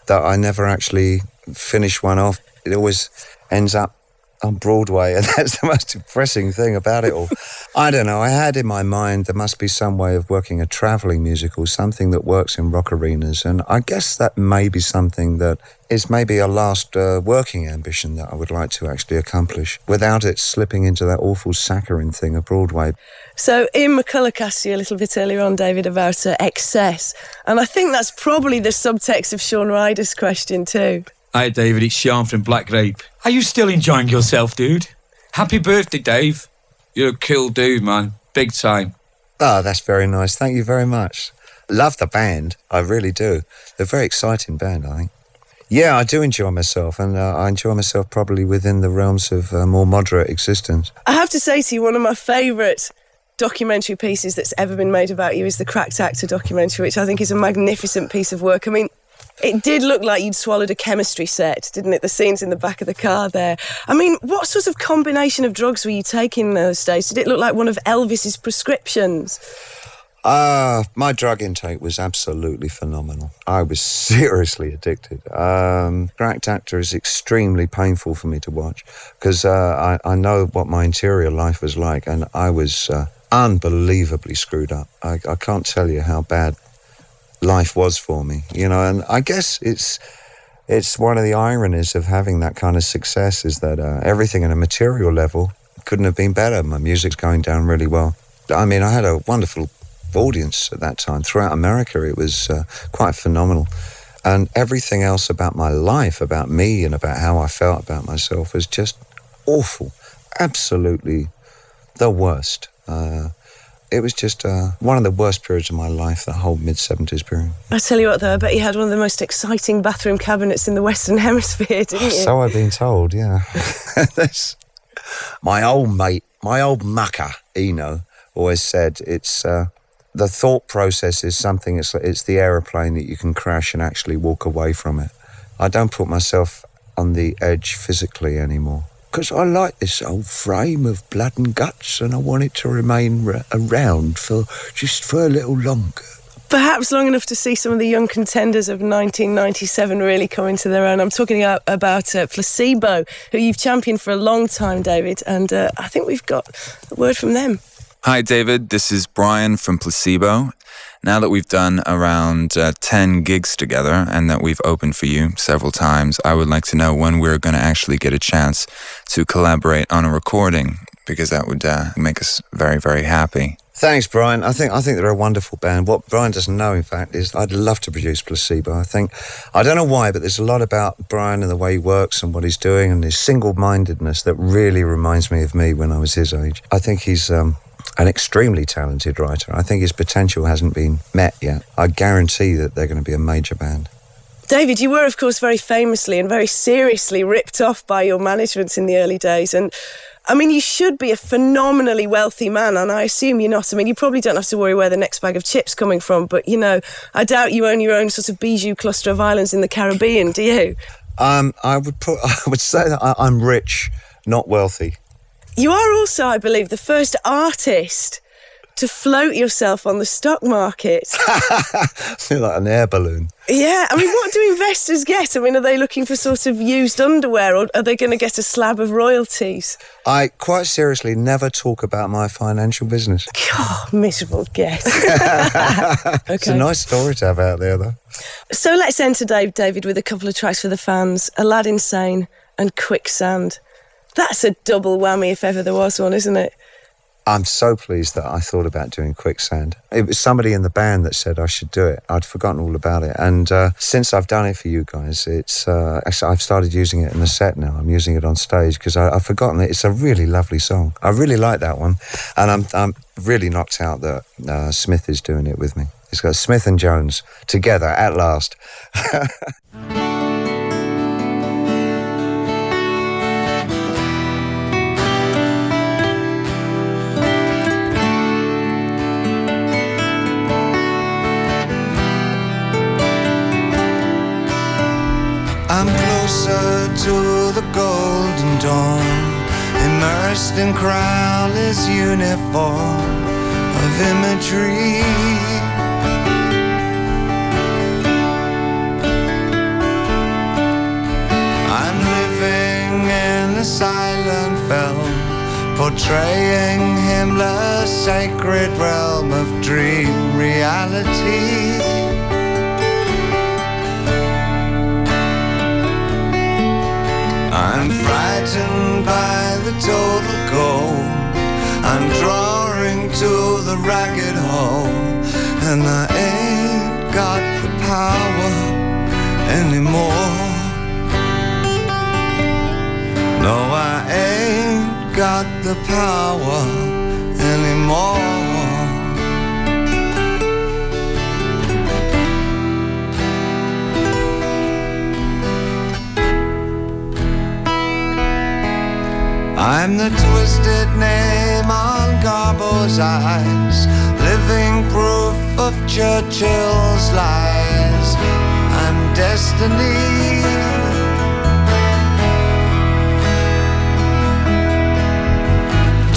[SPEAKER 2] that I never actually finish one off. It always ends up on Broadway, and that's the most depressing thing about it all. I don't know, I had in my mind there must be some way of working a travelling musical, something that works in rock arenas, and I guess that may be something that is maybe a last working ambition that I would like to actually accomplish without it slipping into that awful saccharine thing of Broadway.
[SPEAKER 1] So Ian McCulloch asked you a little bit earlier on, David, about excess, and I think that's probably the subtext of Sean Ryder's question too.
[SPEAKER 11] Hi David, it's Sean from Black Grape. Are you still enjoying yourself, dude? Happy birthday, Dave. You're a cool dude, man. Big time.
[SPEAKER 2] Oh, that's very nice. Thank you very much. Love the band. I really do. They're a very exciting band, I think. Yeah, I do enjoy myself, and I enjoy myself probably within the realms of more moderate existence.
[SPEAKER 1] I have to say to you, one of my favourite documentary pieces that's ever been made about you is the Cracked Actor documentary, which I think is a magnificent piece of work. I mean, it did look like you'd swallowed a chemistry set, didn't it? The scenes in the back of the car there. I mean, what sort of combination of drugs were you taking in those days? Did it look like one of Elvis's prescriptions?
[SPEAKER 2] My drug intake was absolutely phenomenal. I was seriously addicted. Cracked Actor is extremely painful for me to watch because I know what my interior life was like, and I was unbelievably screwed up. I can't tell you how bad life was for me, you know, and I guess it's one of the ironies of having that kind of success is that everything at a material level couldn't have been better. My music's going down really well. I mean, I had a wonderful audience at that time. Throughout America, it was quite phenomenal. And everything else about my life, about me and about how I felt about myself was just awful. Absolutely the worst. It was just one of the worst periods of my life, the whole mid-70s period.
[SPEAKER 1] I tell you what, though, I bet you had one of the most exciting bathroom cabinets in the Western Hemisphere, didn't you?
[SPEAKER 2] So I've been told, yeah. My old mate, my old mucker, Eno, always said it's the thought process is something, it's the aeroplane that you can crash and actually walk away from it. I don't put myself on the edge physically anymore. Because I like this old frame of blood and guts and I want it to remain around for a little longer.
[SPEAKER 1] Perhaps long enough to see some of the young contenders of 1997 really come into their own. I'm talking about Placebo, who you've championed for a long time, David, and I think we've got a word from them.
[SPEAKER 12] Hi, David. This is Brian from Placebo. Now that we've done around 10 gigs together and that we've opened for you several times, I would like to know when we're going to actually get a chance to collaborate on a recording, because that would make us very, very happy.
[SPEAKER 2] Thanks, Brian. I think they're a wonderful band. What Brian doesn't know, in fact, is I'd love to produce Placebo. I don't know why, but there's a lot about Brian and the way he works and what he's doing and his single-mindedness that really reminds me of me when I was his age. I think he's an extremely talented writer. I think his potential hasn't been met yet. I guarantee that they're going to be a major band.
[SPEAKER 1] David, you were, of course, very famously and very seriously ripped off by your management in the early days. And, I mean, you should be a phenomenally wealthy man, and I assume you're not. I mean, you probably don't have to worry where the next bag of chips coming from, but, you know, I doubt you own your own sort of bijou cluster of islands in the Caribbean, do you?
[SPEAKER 2] I would say that I'm rich, not wealthy.
[SPEAKER 1] You are also, I believe, the first artist to float yourself on the stock market.
[SPEAKER 2] I feel like an air balloon.
[SPEAKER 1] Yeah, I mean, what do investors get? I mean, are they looking for sort of used underwear, or are they going to get a slab of royalties?
[SPEAKER 2] I quite seriously never talk about my financial business.
[SPEAKER 1] God, miserable guess.
[SPEAKER 2] It's a nice story to have out there, though.
[SPEAKER 1] So let's enter, David, with a couple of tracks for the fans, Aladdin Sane and Quicksand. That's a double whammy if ever there was one, isn't it?
[SPEAKER 2] I'm so pleased that I thought about doing Quicksand. It was somebody in the band that said I should do it. I'd forgotten all about it. And since I've done it for you guys, it's actually, I've started using it in the set now. I'm using it on stage because I've forgotten it. It's a really lovely song. I really like that one. And I'm really knocked out that Smith is doing it with me. It's got Smith and Jones together at last.
[SPEAKER 3] I'm closer to the golden dawn, immersed in Crowley's uniform of imagery. I'm living in a silent film, portraying Himmler's sacred realm of dream reality. I'm frightened by the total cold. I'm drawing to the ragged hole, and I ain't got the power anymore. No, I ain't got the power anymore. I'm the twisted name on Garbo's eyes, living proof of Churchill's lies. I'm destiny.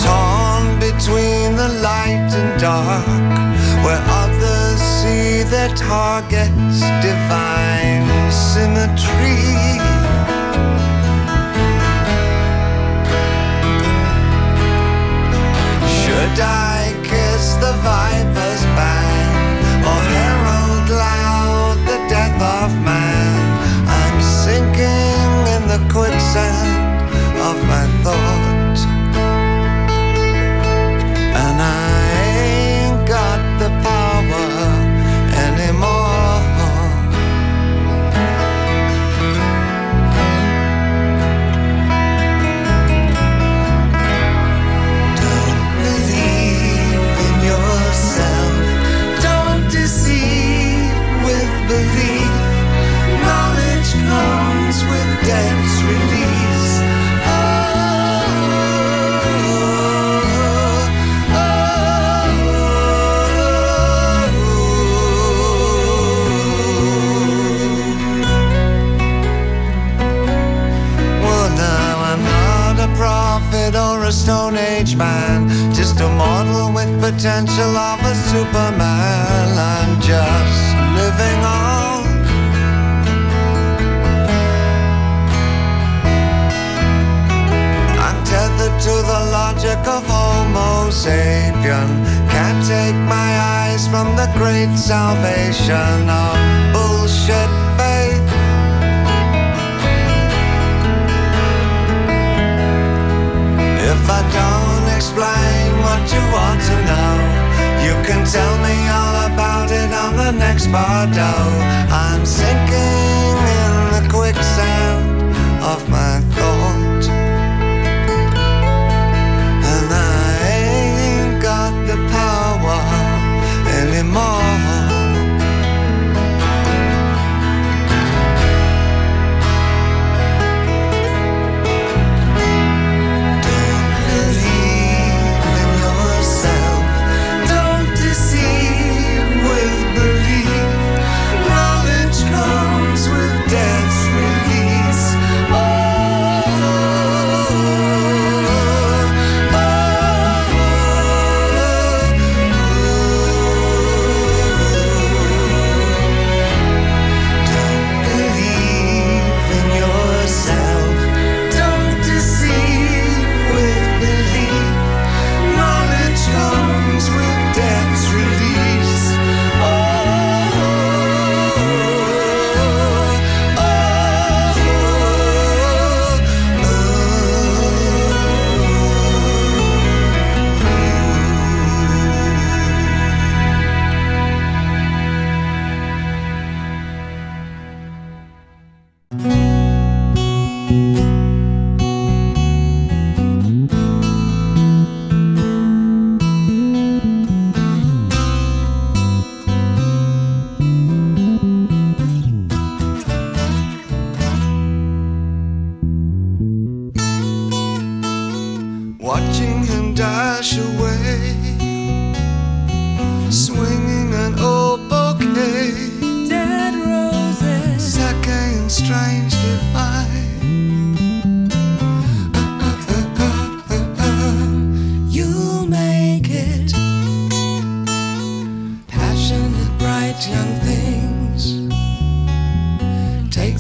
[SPEAKER 3] Torn between the light and dark, where others see their targets, divine symmetry. Should I kiss the viper's bang, or herald loud the death of man? I'm sinking in the quicksand of my thought, and I ain't got the power anymore. Belief, knowledge comes with debt's release. Well, now I'm not a prophet or a Stone Age man, just a model with potential of a Superman. I'm just living on. I'm tethered to the logic of Homo sapien. Can't take my eyes from the great salvation of bullshit faith. If I don't explain what you want to know, you can tell me all about it on the next Bardo. I'm sinking in the quicksand of my thought, and I ain't got the power anymore.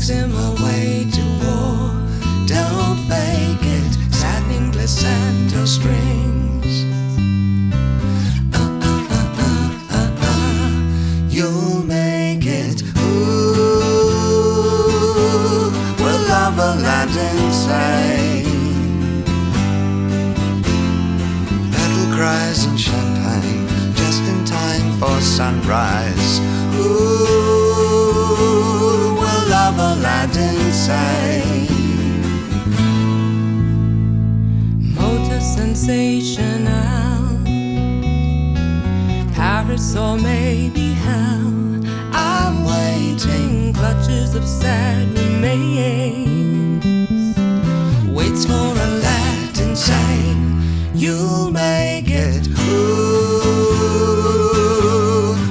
[SPEAKER 3] takes him away to war. Don't fake it, satin glissando strings. You'll make it. Ooh, we'll love a land insane. Battle cries and champagne, just in time for sunrise. Ooh, we'll love a land insane.
[SPEAKER 13] Motor sensational, Paris or maybe hell. I'm waiting, clutches of sad remains. Waits for a lad insane.
[SPEAKER 3] You'll make it. Ooh,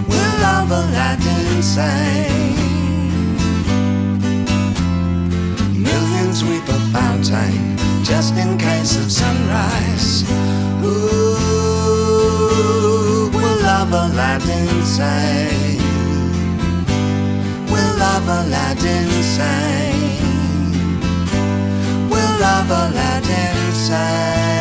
[SPEAKER 3] we'll love a lad insane. Millions sweep a fountain, just in case of sunrise. Ooh, we'll love a lad insane. We'll love a lad insane. We'll love a lad insane.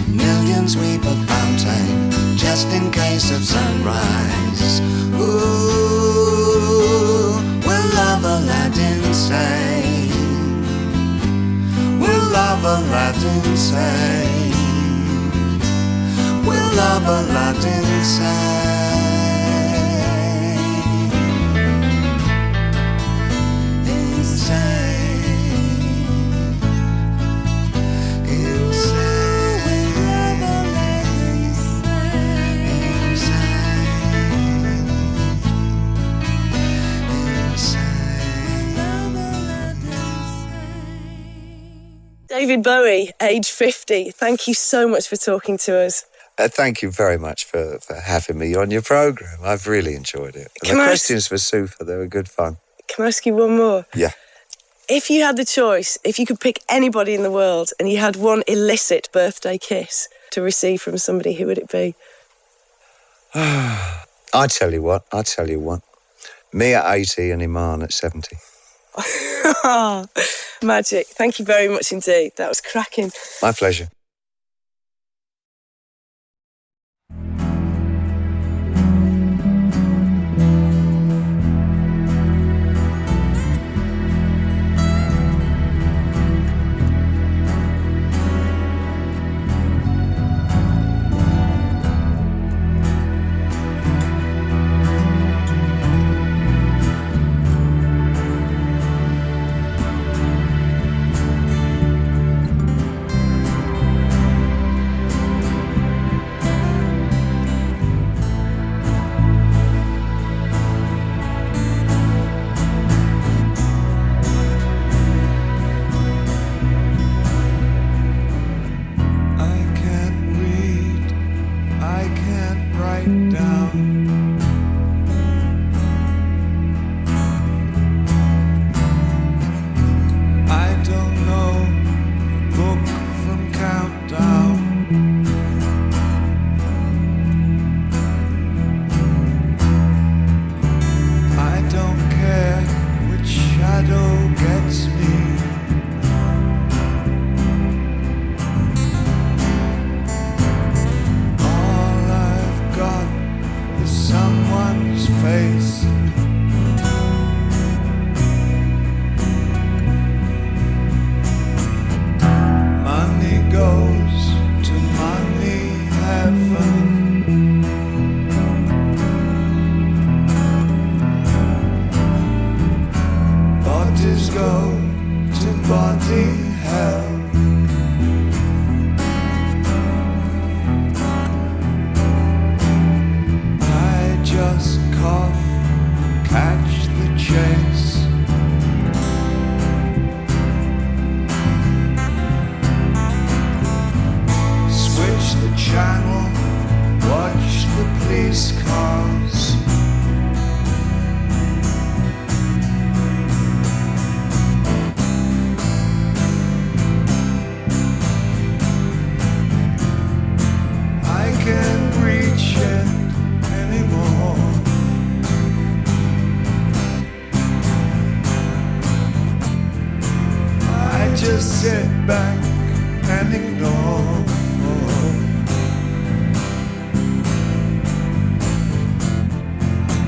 [SPEAKER 3] Millions sweep a fountain, just in case of sunrise. Ooh, we'll love a lad insane. We'll love a lad insane. We'll love a lad insane.
[SPEAKER 1] David Bowie, age 50. Thank you so much for talking to us.
[SPEAKER 2] Thank you very much for having me on your programme. I've really enjoyed it. And the questions were super. They were good fun.
[SPEAKER 1] Can I ask you one more?
[SPEAKER 2] Yeah.
[SPEAKER 1] If you had the choice, if you could pick anybody in the world and you had one illicit birthday kiss to receive from somebody, who would it be?
[SPEAKER 2] I'll tell you what. Me at 80 and Iman at 70.
[SPEAKER 1] Magic. Thank you very much indeed. That was cracking.
[SPEAKER 2] My pleasure.
[SPEAKER 3] bloody hell. I just cough, catch the chase. Switch the channel, watch the police cars. I can't reach it anymore. I just sit back and ignore.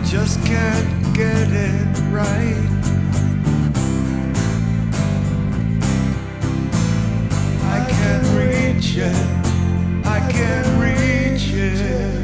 [SPEAKER 3] Just can't get it right. I can't reach it. I can't reach it.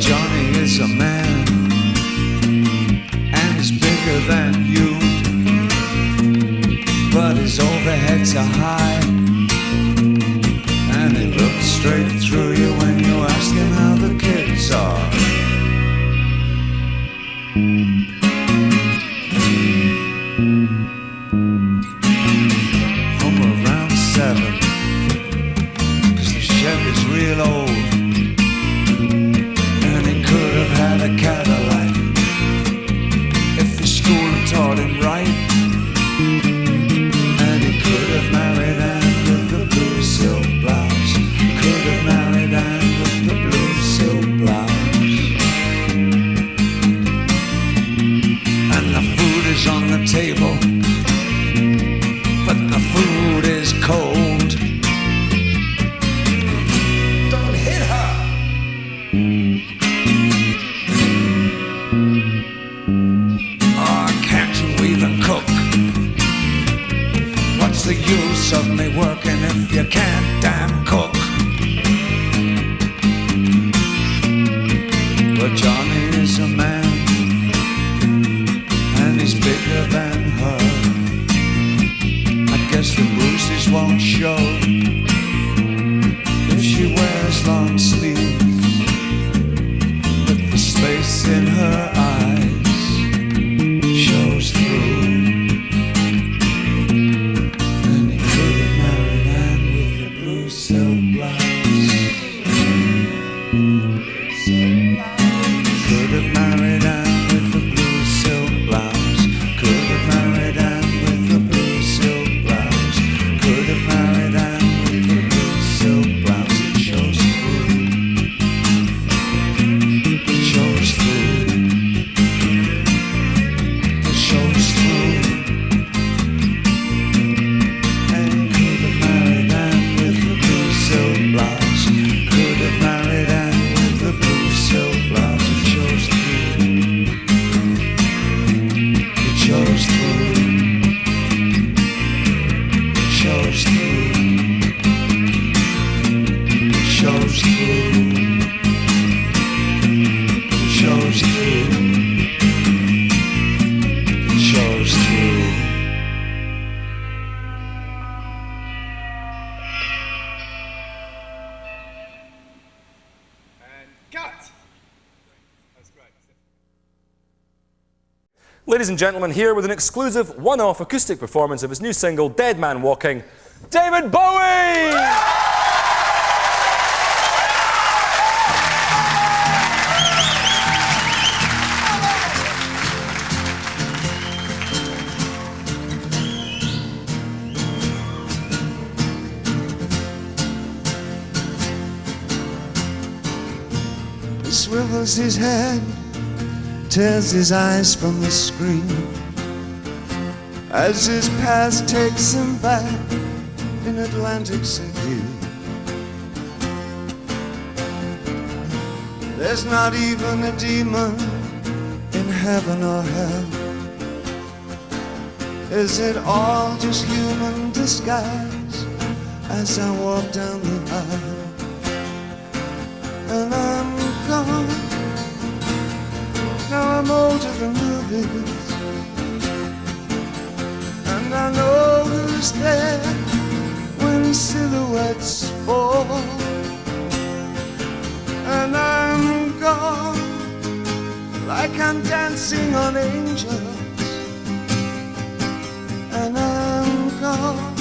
[SPEAKER 3] Johnny is a man, and he's bigger than you, but his overheads are high, and he looks straight through you when you ask him how the kids are. Home around 7, 'cause the Chevy's real old, had a Cadillac if the school had taught him right, and he could have married Anne with the blue silk blouse. Could have married Anne with the blue silk blouse. And the food is on the table, but the food is cold. Don't hit her. The use of me working if you can't damn cook? But Johnny is a man, and he's bigger than her. I guess the bruises won't show if she wears long sleeves, but the space in her eyes shows through. And he could have married Anne with the blue silk blouse. Could have married Anne with the blue silk blouse. Could have married Anne with the blue silk blouse. Could have married Anne with the blue silk blouse. It shows through. It shows through. It shows through. And could have married Anne with the blue silk blouse. Could have married Anne with the blue silk blouse. It shows through. It shows through. It shows through. It shows through. It shows through. It shows through.
[SPEAKER 14] Ladies and gentlemen, here with an exclusive one-off acoustic performance of his new single, Dead Man Walking, David Bowie!
[SPEAKER 3] He swivels his head, tears his eyes from the screen, as his past takes him back in Atlantic City. There's not even a demon in heaven or hell. Is it all just human disguise as I walk down the aisle? And I'm gone. Now I'm older than movies, and I know who's there when silhouettes fall. And I'm gone, like I'm dancing on angels. And I'm gone,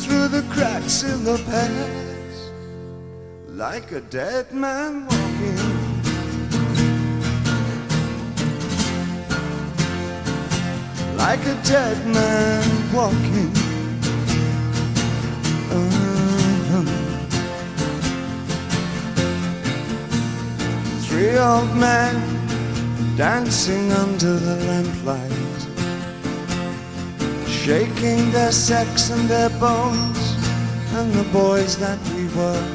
[SPEAKER 3] through the cracks in the past, like a dead man walking. Like a dead man walking. Three old men dancing under the lamplight, shaking their sex and their bones, and the boys that we were.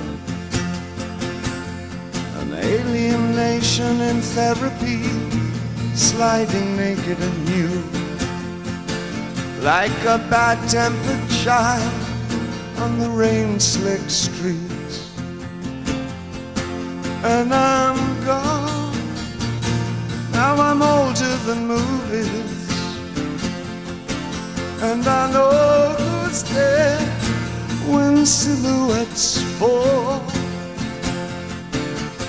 [SPEAKER 3] An alien nation in therapy, sliding naked and new, like a bad-tempered child on the rain-slick streets. And I'm gone, now I'm older than movies, and I know who's there when silhouettes fall.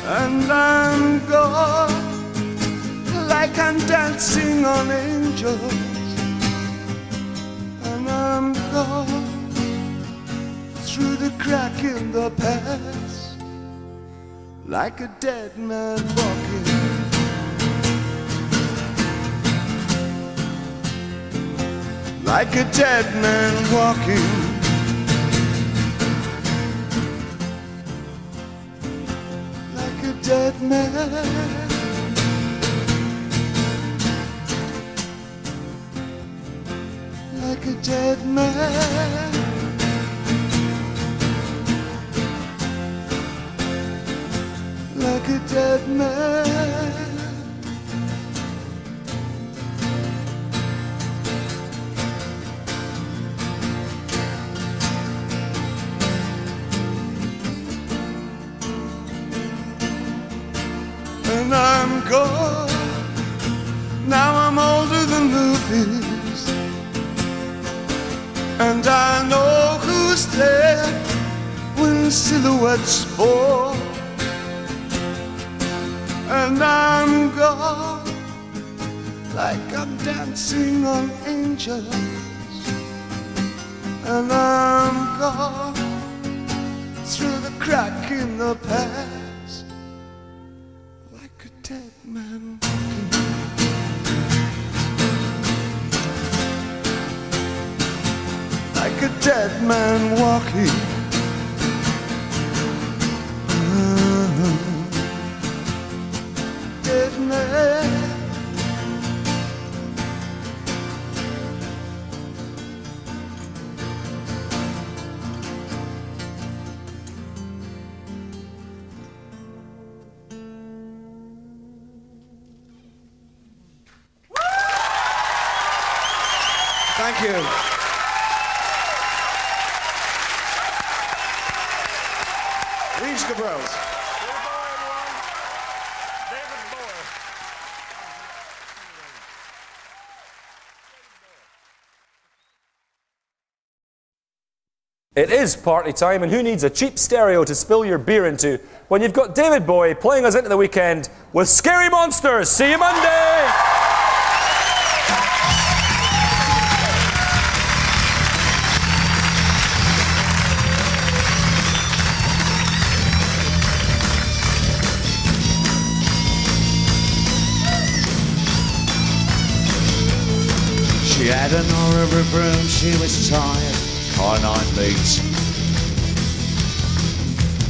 [SPEAKER 3] And I'm gone, like I'm dancing on angels. I'm gone, through the crack in the past, like a dead man walking. Like a dead man walking. Like a dead man. Like a dead man. Like a dead man. And I'm gone. Now I'm older than movies, And I know who's there when silhouettes fall. And I'm gone like I'm dancing on angels. And I'm gone through the crack in the past, like a dead man walking. Like a dead man walking. Dead man. Thank you. Reach the Bros.
[SPEAKER 14] It is party time, and who needs a cheap stereo to spill your beer into when you've got David Bowie playing us into the weekend with Scary Monsters? See you Monday!
[SPEAKER 3] She had an horrible room, she was tired, canine beats.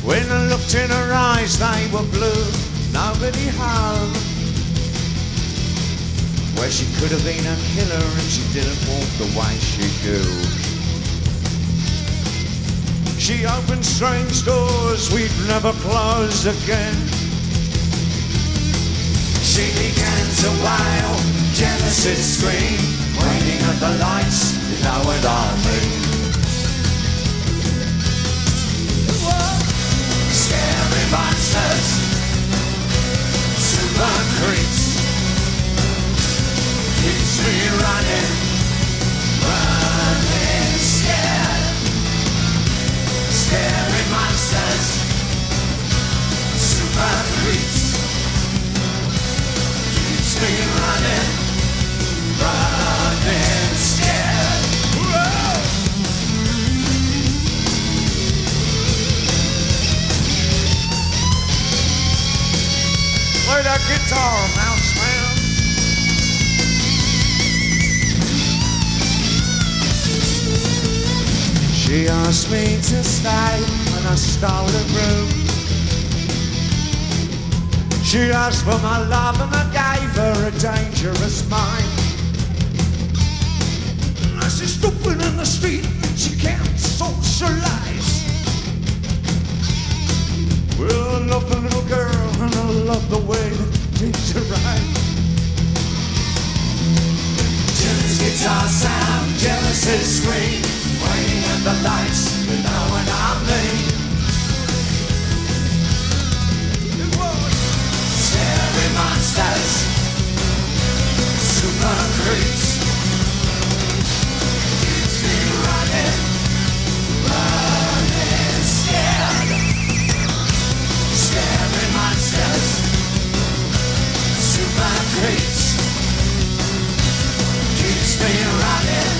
[SPEAKER 3] When I looked in her eyes, they were blue, nobody home. Where she could have been a killer if she didn't walk the way she do. She opened strange doors we'd never close again. She began to wail, jealousy scream, waiting at the lights, you know what I mean. Scary monsters, super creeps, keeps me running, running scared. Scary monsters, super creeps, keeps me running, running scared. Whoa! Play that guitar, mouse man. She asked me to stay and I stole a room. She asked for my love and I gave her a dangerous mind. I see stupid in the street, she can't socialize. Well, I love the little girl and I love the way that takes her right. Jealous guitar sound, jealousy scream, waiting at the lights, you know what I mean. Scary monsters, super creeps, keeps me running, running scared. Scary monsters, super creeps, keeps me running,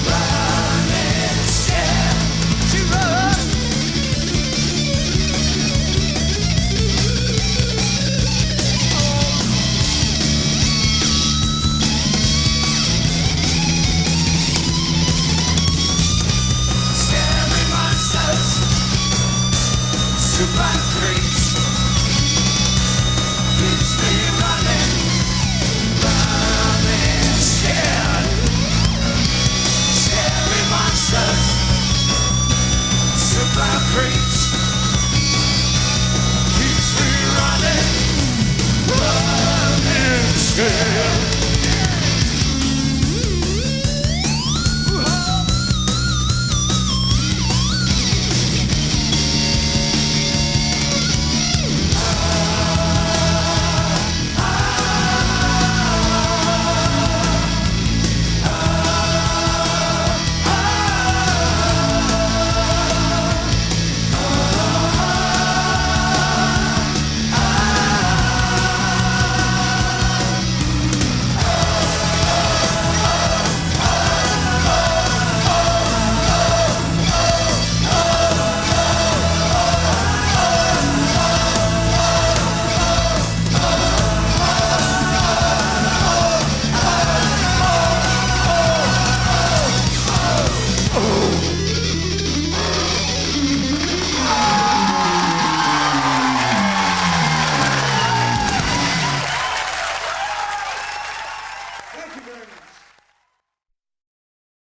[SPEAKER 3] running scared. She runs. Scary monsters, super